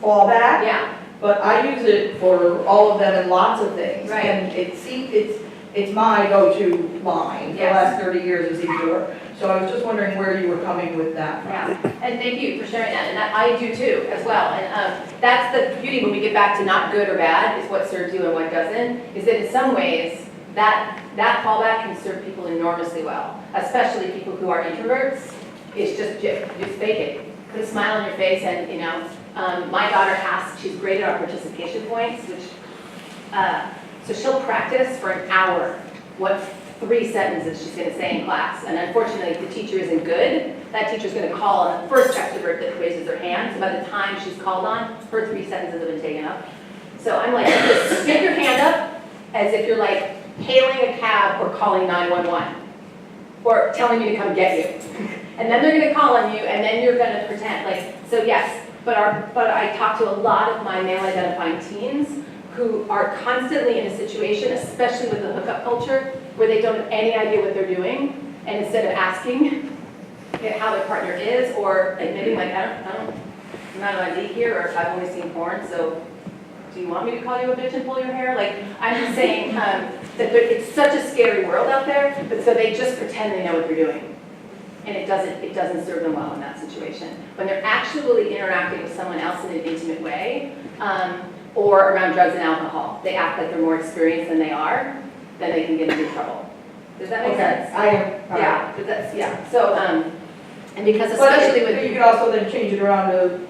fallback. Yeah. But I use it for all of them and lots of things. Right. And it seems, it's my go-to line. For the Yes. last 30 years is Endure. So I was just wondering where you were coming with that from. Yeah, and thank you for sharing that, and I do too, as well. And that's the beauty when we get back to not good or bad, is what serves you and what doesn't, is that in some ways, that fallback can serve people enormously well, especially people who are introverts. It's just fake it. Put a smile on your face, and my daughter she's graded our participation points, which, so she'll practice for an hour what 3 sentences she's going to say in class. And unfortunately, if the teacher isn't good, that teacher's going to call on the first extrovert that raises their hand. So by the time she's called on, her 3 sentences have been taken up. So I'm like, just stick your hand up as if you're like hailing a cab or calling 911 or telling me to come get you. And then they're going to call on you, and then you're going to pretend like, so yes, but I talk to a lot of my male identifying teens who are constantly in a situation, especially with the hookup culture, where they don't have any idea what they're doing, and instead of asking how their partner is, or admitting like, I'm not an ID here, or I've only seen porn, so do you want me to call you a bitch and pull your hair? Like, I'm just saying that it's such a scary world out there, but so they just pretend they know what they're doing. And it doesn't serve them well in that situation. When they're actually interacting with someone else in an intimate way, or around drugs and alcohol, they act like they're more experienced than they are, then they can get into trouble. Does that make sense? I am. Yeah, but that's, yeah. So, and because But especially with... you could also then change it around to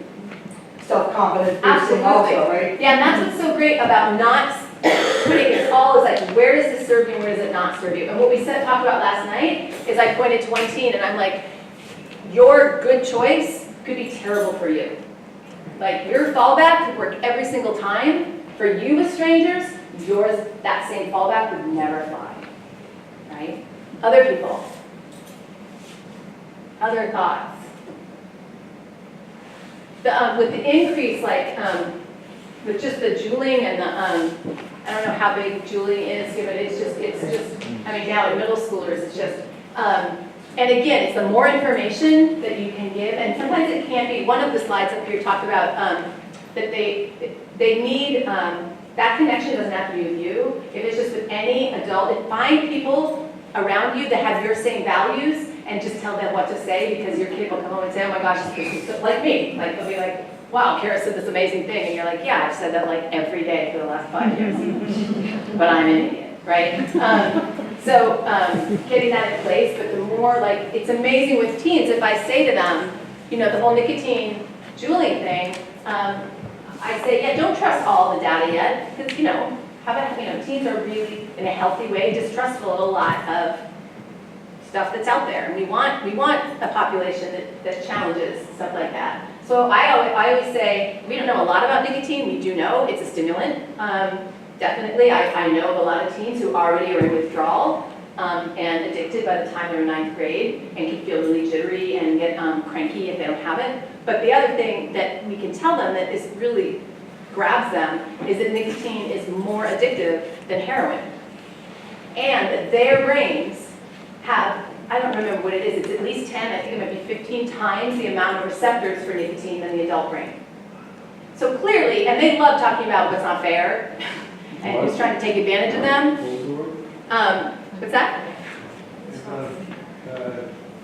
self-confidence boosting also, right? Yeah, and that's what's so great about not putting it all is like, where does this serve you and where does it not serve you? And what we talked about last night is I pointed to one teen and I'm like, your good choice could be terrible for you. Like, your fallback could work every single time. For you with strangers, that same fallback would never fly, right? Other people, other thoughts. With the increase, like, with just the juuling and the, I don't know how big juuling is, but it's just, I mean, now in middle schoolers, it's just, and again, it's the more information that you can give, and sometimes it can be, one of the slides up here talked about that they need, that connection doesn't have to be with you. If it's just with any adult, find people around you that have your same values and just tell them what to say, because your kid will come home and say, oh my gosh, this is like me. Like, they'll be like, wow, Charis said this amazing thing. And you're like, yeah, I've said that like every day for the last 5 years. But I'm an idiot, right? So getting that in place, but the more like, it's amazing with teens, if I say to them, the whole nicotine juuling thing, I say, yeah, don't trust all the data yet, because, teens are really, in a healthy way, distrustful of a lot of stuff that's out there. And we want a population that challenges stuff like that. So I always say, we don't know a lot about nicotine. We do know it's a stimulant. Definitely, I know of a lot of teens who already are in withdrawal and addicted by the time they're in 9th grade and can feel really jittery and get cranky if they don't have it. But the other thing that we can tell them that is really grabs them is that nicotine is more addictive than heroin. And that their brains have, I don't remember what it is, it's at least 10, I think it might be 15 times the amount of receptors for nicotine than the adult brain. So clearly, and they love talking about what's not fair and who's trying to take advantage of them. What's that? It's not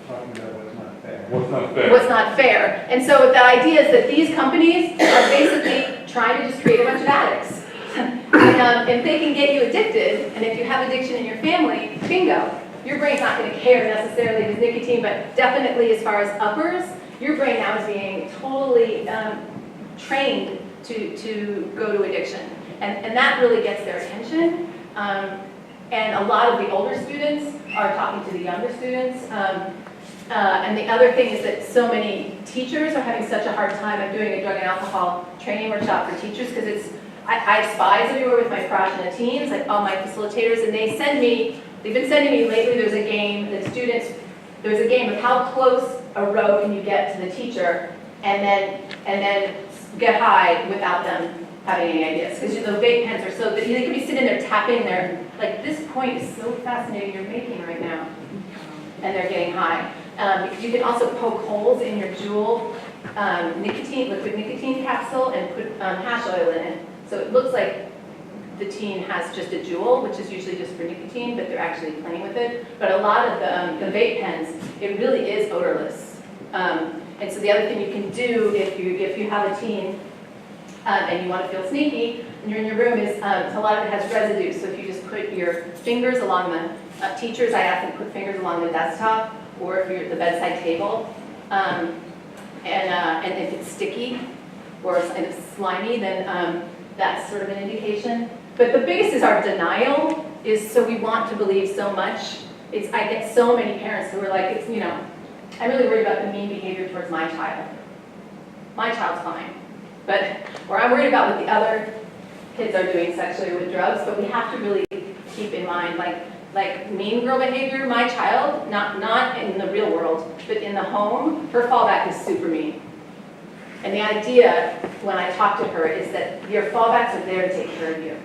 talking about what's not fair. What's not fair? What's not fair. And so the idea is that these companies are basically trying to just create a bunch of addicts. And if they can get you addicted, and if you have addiction in your family, bingo. Your brain's not going to care necessarily with nicotine, but definitely as far as uppers, your brain now is being totally trained to go to addiction. And that really gets their attention. And a lot of the older students are talking to the younger students. And the other thing is that so many teachers are having such a hard time. I'm doing a drug and alcohol training workshop for teachers because I have spies everywhere with my freshmen and teens, like all my facilitators, and they've been sending me lately, there's a game that there's a game of how close a row can you get to the teacher and then get high without them having any ideas. Because the vape pens are so, they could be sitting there tapping their, like, this point is so fascinating you're making right now. And they're getting high. You can also poke holes in your Juul liquid nicotine capsule and put hash oil in it. So it looks like the teen has just a jewel, which is usually just for nicotine, but they're actually playing with it. But a lot of the vape pens, it really is odorless. And so the other thing you can do if you have a teen and you want to feel sneaky and you're in your room is a lot of it has residue. So if you just put your fingers along the teachers, I ask them to put fingers along the desktop or if you're at the bedside table, and if it's sticky or if it's slimy, then that's sort of an indication. But the biggest is our denial is so we want to believe so much. I get so many parents who are like, it's, you know, I'm really worried about the mean behavior towards my child. My child's fine. Or I'm worried about what the other kids are doing sexually or with drugs, but we have to really keep in mind, like mean girl behavior, my child, not in the real world, but in the home, her fallback is super mean. And the idea, when I talk to her, is that your fallbacks are there to take care of you.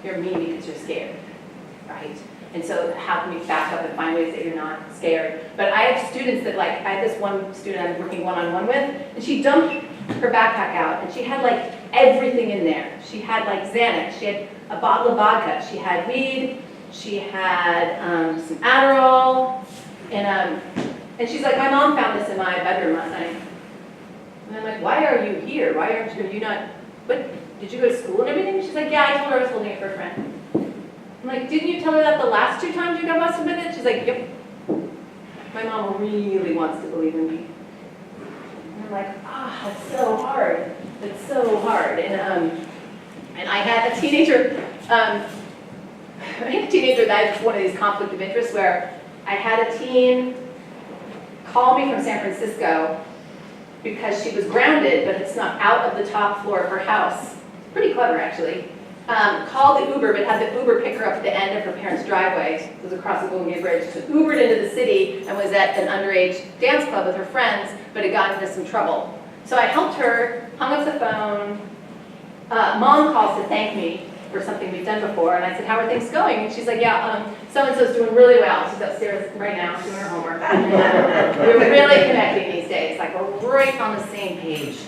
You're mean because you're scared, right? And so how can we back up and find ways that you're not scared? But I have students that I had this one student I'm working one-on-one with, and she dumped her backpack out, and she had like everything in there. She had like Xanax, she had a bottle of vodka, she had weed, she had some Adderall, and she's like, my mom found this in my bedroom last night. And I'm like, why are you here? Why aren't you not, what, did you go to school and everything? She's like, yeah, I told her I was holding it for a friend. I'm like, didn't you tell her that the last 2 times you got busted with it? She's like, yep. My mom really wants to believe in me. And I'm like, it's so hard. It's so hard. And I had a teenager, that had one of these conflict of interest where I had a teen call me from San Francisco because she was grounded, but it's not out of the top floor of her house. Pretty clever, actually. Called the Uber, but had the Uber pick her up at the end of her parents' driveway. It was across the Golden Gate Bridge. So Ubered into the city and was at an underage dance club with her friends, but had gotten into some trouble. So I helped her, hung up the phone. Mom calls to thank me for something we've done before, and I said, how are things going? And she's like, yeah, so-and-so's doing really well. She's upstairs right now doing her homework. We're really connecting these days. Like, we're right on the same page.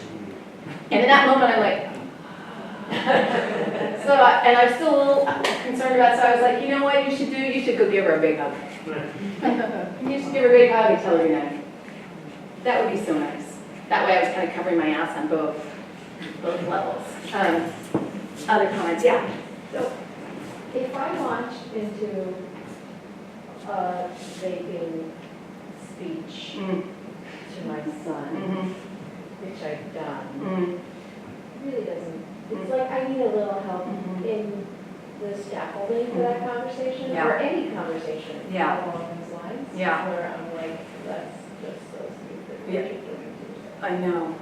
And in that moment, I'm like, and I'm still a little concerned about it, so I was like, you know what you should do? You should go give her a big hug. You should give her a big hug and tell her your name. That would be so nice. That way I was kind of covering my ass on both levels. Other comments? Yeah. So, if I launched into vaping speech to my son, which I've done, really doesn't. It's like I need a little help in the scaffolding for that conversation, or any conversation along those lines. Where I'm like, that's just so stupid. I know.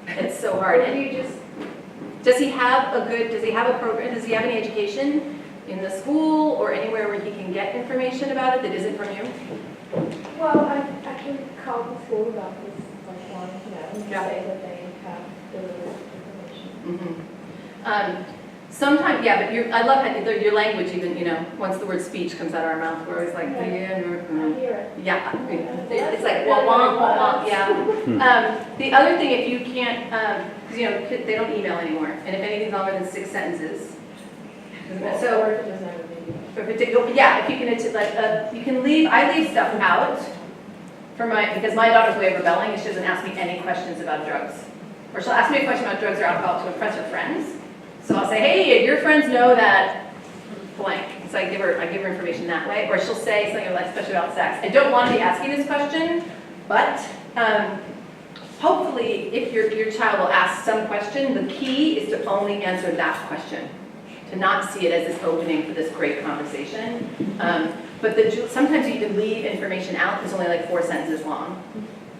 It's so hard. And you just. Does he have a program? Does he have any education in the school or anywhere where he can get information about it that isn't from you? Well, I can call the school about this, like, one, and say that they have the information. Sometimes, but I love how your language even, once the word speech comes out of our mouth, we're always like, I hear it. Yeah, it's like, wah, yeah. The other thing, if you can't, because, they don't email anymore, and if anything's longer than 6 sentences. So, Or if it doesn't have a video. if you can leave, I leave stuff out because my daughter's way of rebelling is she doesn't ask me any questions about drugs. Or she'll ask me a question about drugs or alcohol to impress her friends. So I'll say, hey, your friends know that blank. So I give her information that way. Or she'll say something like, especially about sex. I don't want to be asking this question, but hopefully if your child will ask some question, the key is to only answer that question. To not see it as this opening for this great conversation. But sometimes you can leave information out that's only like 4 sentences long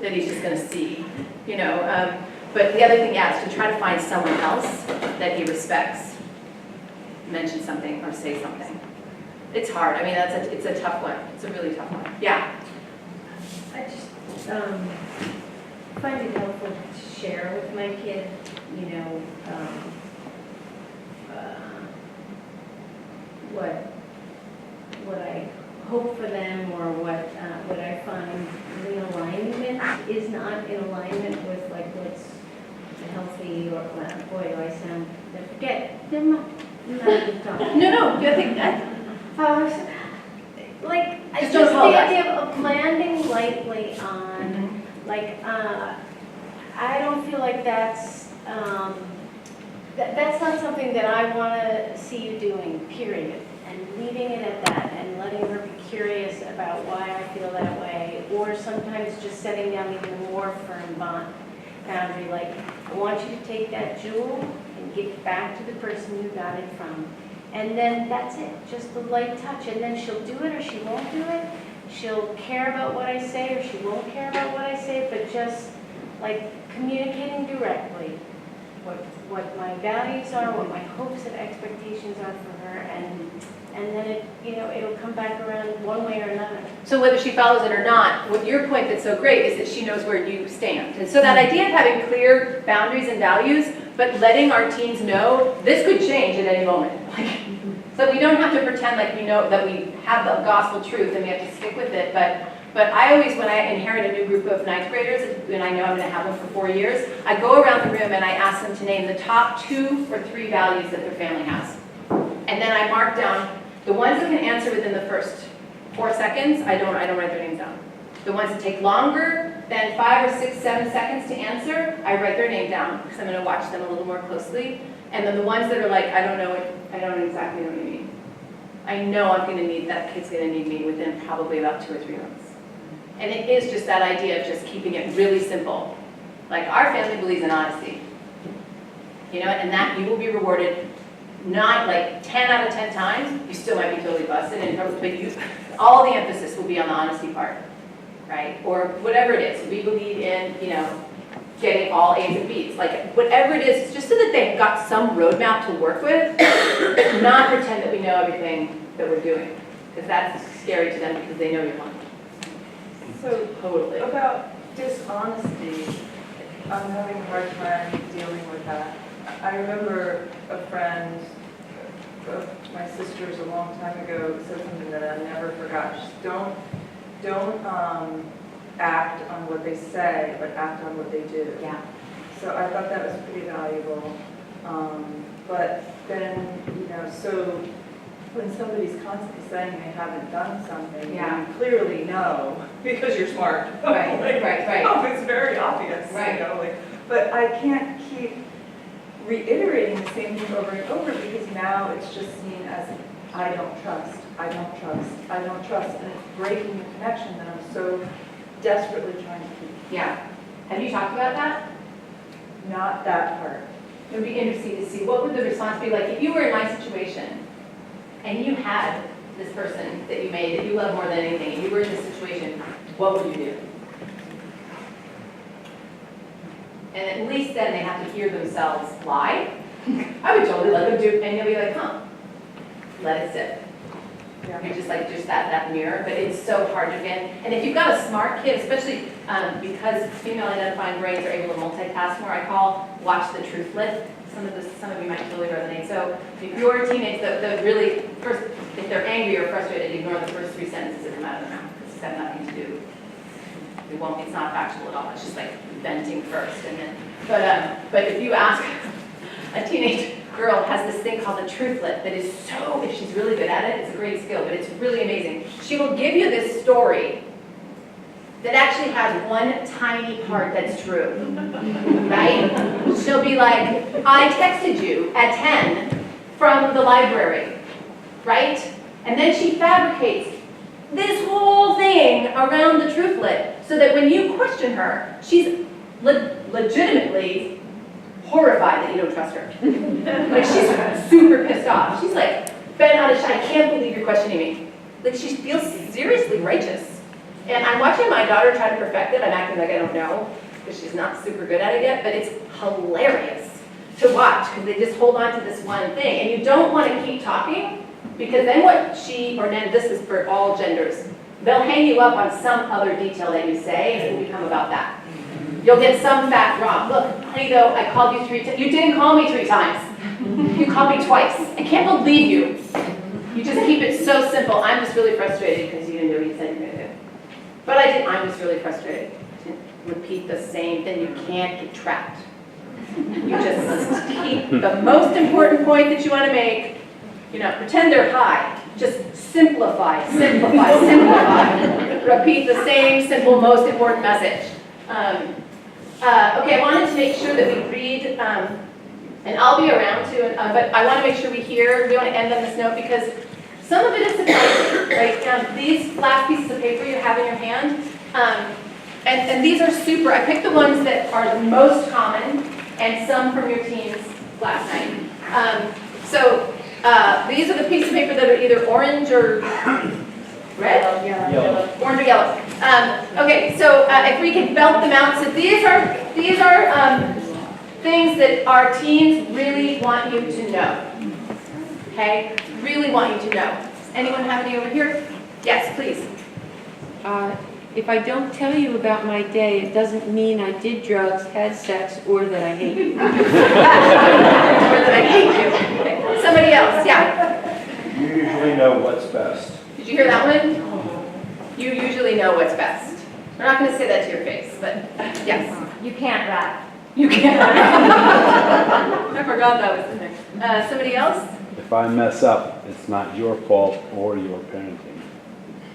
that he's just going to see, But the other thing, is to try to find someone else that he respects, mention something or say something. It's hard. I mean, it's a tough one. It's a really tough one. Yeah. I just find it helpful to share with my kid, what I hope for them or what I find the alignment is not in alignment with like what's healthy or boy do I sound I forget. No, I think, Like, I Just just, don't the apologize. idea of landing lightly on, like, I don't feel like that's not something that I want to see you doing, period. And leaving it at that and letting her be curious about why I feel that way, or sometimes just setting down even a more firm boundary, like, I want you to take that jewel and give it back to the person you got it from. And then that's it, just the light touch, and then she'll do it or she won't do it. She'll care about what I say or she won't care about what I say, but just like communicating directly what my values are, what my hopes and expectations are for her, and then it, it'll come back around one way or another. so whether she follows it or not, what your point that's so great is that she knows where you stand. And so that idea of having clear boundaries and values, but letting our teens know this could change at any moment. So we don't have to pretend like we know that we have the gospel truth and we have to stick with it. But I always, when I inherit a new group of ninth graders, and I know I'm going to have them for 4 years, I go around the room and I ask them to name the top 2 or 3 values that their family has. And then I mark down the ones that can answer within the first 4 seconds. I don't write their names down. The ones that take longer than 5 or 6, 7 seconds to answer, I write their name down because I'm going to watch them a little more closely. And then the ones that are like, I don't exactly know what you mean. I know I'm going to need, that kid's going to need me within probably about 2 or 3 months. And it is just that idea of just keeping it really simple. Like, our family believes in honesty. And that you will be rewarded not like 10 out of 10 times, you still might be totally busted, but all the emphasis will be on the honesty part, right? Or whatever it is. We believe in, getting all A's and B's. Like, whatever it is, just so that they've got some roadmap to work with, but not pretend that we know everything that we're doing. Because that's scary to them because they know you're lying. So, Totally. about dishonesty, I'm having a hard time dealing with that. I remember a friend of my sister's a long time ago said something that I never forgot. Just don't act on what they say, but act on what they do. Yeah. So I thought that was pretty valuable. But then, so when somebody's constantly saying they haven't done something, Yeah. you clearly know because you're smart. Right, Like, right. Oh, it's very obvious. Right. But I can't keep reiterating the same thing over and over because now it's just seen as I don't trust, I don't trust, I don't trust, and it's breaking the connection that I'm so desperately trying to keep. Yeah. Have you talked about that? Not that part. It would be interesting to see what would the response be like if you were in my situation and you had this person that you made that you love more than anything, and you were in this situation, what would you do? And at least then they have to hear themselves lie. I would totally let them do, and they'll be like, huh, let it sit. Yeah. You're just like, just that mirror, but it's so hard to get. And if you've got a smart kid, especially because female identifying brains are able to multitask more, I call watch the truthlet. Some of you might totally resonate. So if you're a teenage, the really first, if they're angry or frustrated, ignore the first 3 sentences that come out of their mouth. It's got nothing to do. It's not factual at all. It's just like venting first, and then. But if you ask a teenage girl has this thing called a truthlet that is so, if she's really good at it, it's a great skill, but it's really amazing. She will give you this story that actually has one tiny part that's true, right? She'll be like, I texted you at 10 from the library, right? And then she fabricates this whole thing around the truthlet so that when you question her, she's legitimately horrified that you don't trust her. Like, she's super pissed off. She's like, bent out of shape. I can't believe you're questioning me. Like, she feels seriously righteous. And I'm watching my daughter try to perfect it. I'm acting like I don't know because she's not super good at it yet, but it's hilarious to watch because they just hold on to this one thing. And you don't want to keep talking because then what she, or then this is for all genders, they'll hang you up on some other detail that you say and it will become about that. You'll get some fact wrong. Look, honey, though, I called you 3 times. You didn't call me 3 times. You called me twice. I can't believe you. You just keep it so simple. I'm just really frustrated because you didn't do what you said you were going to do. But I didn't. I'm just really frustrated. Repeat the same thing. You can't get trapped. You just keep the most important point that you want to make pretend they're high. Just simplify, simplify, simplify. Repeat the same simple, most important message. Okay, I wanted to make sure that we read, and I'll be around too, but I want to make sure we hear, we want to end on this note because some of it is surprising, right? These last pieces of paper you have in your hand, and these are super, I picked the ones that are the most common and some from your teams last night. These are the pieces of paper that are either orange or red? Yellow. Orange or yellow. Okay, so if we can belt them out, so these are things that our teens really want you to know. Okay, really want you to know. Does anyone have any over here? Yes, please. If I don't tell you about my day, it doesn't mean I did drugs, had sex, or that I hate you. Or that I hate you. Okay. Somebody else, yeah. You usually know what's best. Did you hear that one? You usually know what's best. We're not going to say that to your face, but yes. You can't rap. You can. I forgot that was in there. Somebody else? If I mess up, it's not your fault or your parenting.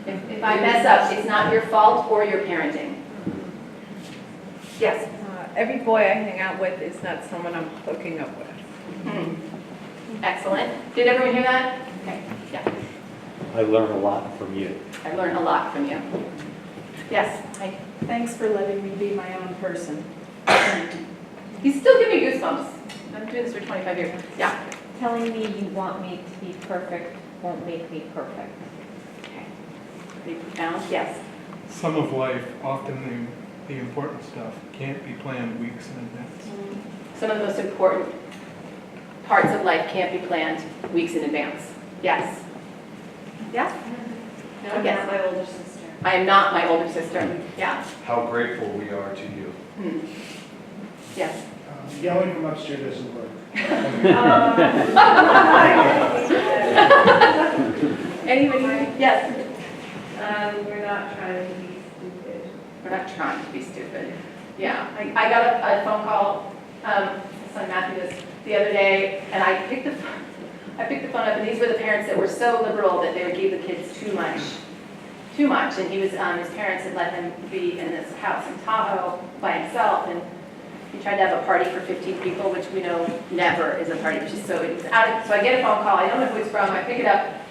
If I mess up, it's not your fault or your parenting. Yes. Every boy I hang out with is not someone I'm hooking up with. Excellent. Did everyone hear that? Okay. Yeah. I learn a lot from you. I learned a lot from you. Yes. Hi. Thanks for letting me be my own person. He's still giving me goosebumps. I've been doing this for 25 years. Yeah. Telling me you want me to be perfect won't make me perfect. Okay. Pretty profound. Yes. Some of life, often the important stuff, can't be planned weeks in advance. Some of the most important parts of life can't be planned weeks in advance. Yes. Yeah? No, I'm yes. not my older sister. I am not my older sister. Yeah. How grateful we are to you. Yes. Yelling from upstairs doesn't work. Anybody? Yes. We're not trying to be stupid. We're not trying to be stupid. Yeah. I got a phone call, my son Matthew was the other day, and I picked the phone up, and these were the parents that were so liberal that they would give the kids too much. And he was, his parents had let him be in this house in Tahoe by himself, and he tried to have a party for 15 people, which we know never is a party. So I get a phone call. I don't know who it's from. I pick it up.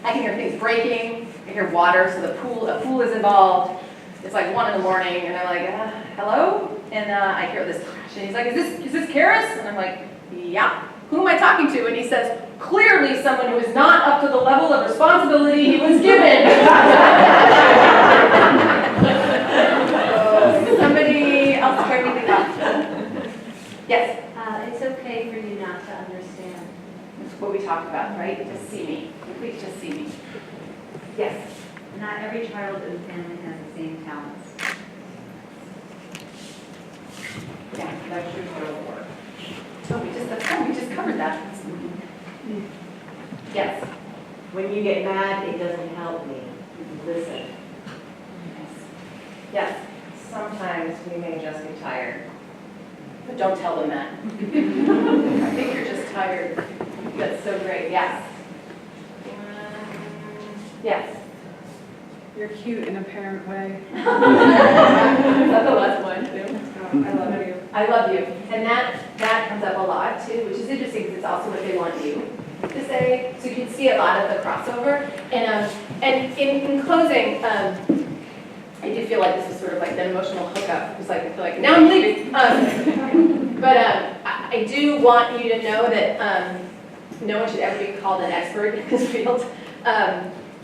I can hear things breaking. I hear water, so a pool is involved. It's like 1 in the morning, and I'm like, hello? And I hear this crash, and he's like, is this Charis? And I'm like, yeah. Who am I talking to? And he says, clearly someone who is not up to the level of responsibility he was given. Somebody else hear anything else? Yes? It's okay for you not to understand. That's what we talked about, right? Just see me. Please just see me. Yes? Not every child in the family has the same talents. Yeah, that's true for the work. Oh, we just covered that. Yes? When you get mad, it doesn't help me. Listen. Yes? Sometimes we may just be tired. But don't tell them that. I think you're just tired. That's so great. Yes? Yes? You're cute in a parent way. Is that the last one, too? I love you. I love you. And that comes up a lot, too, which is interesting because it's also what they want you to say. So you can see a lot of the crossover. And in closing, I do feel like this is sort of like an emotional hookup. It's like, I feel like, now I'm leaving. But I do want you to know that no one should ever be called an expert in this field.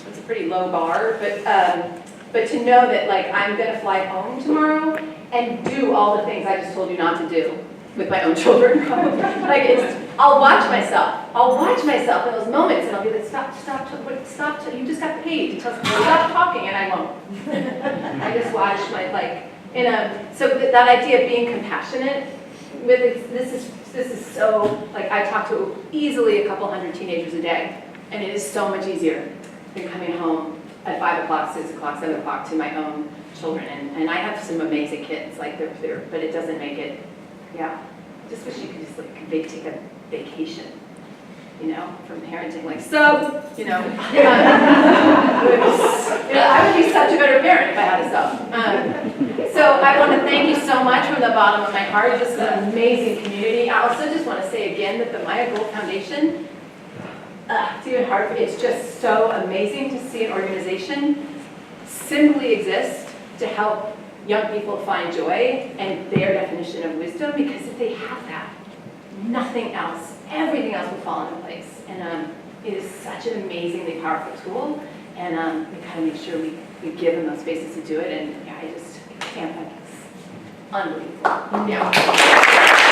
It's a pretty low bar, but to know that like I'm gonna fly home tomorrow and do all the things I just told you not to do with my own children. Like I'll watch myself in those moments, and I'll be like, stop, you just got paid to stop talking, and I won't. I just watch so that idea of being compassionate with this is so, like I talk to easily a couple hundred teenagers a day, and it is so much easier than coming home at 5 o'clock, 6 o'clock, 7 o'clock to my own children. And I have some amazing kids, like they're but it doesn't make it, yeah. Just wish you could just like take a vacation. you know, from parenting, like, sub, you know. I would be such a better parent if I had a sub. So I want to thank you so much from the bottom of my heart. This is an amazing community. I also just want to say again that the Maya Gold Foundation, it's even hard, it's just so amazing to see an organization simply exist to help young people find joy and their definition of wisdom, because if they have that, nothing else, everything else will fall into place. And it is such an amazingly powerful tool, and we gotta make sure we give them those spaces to do it, and yeah, I just can't, it's unbelievable. Yeah.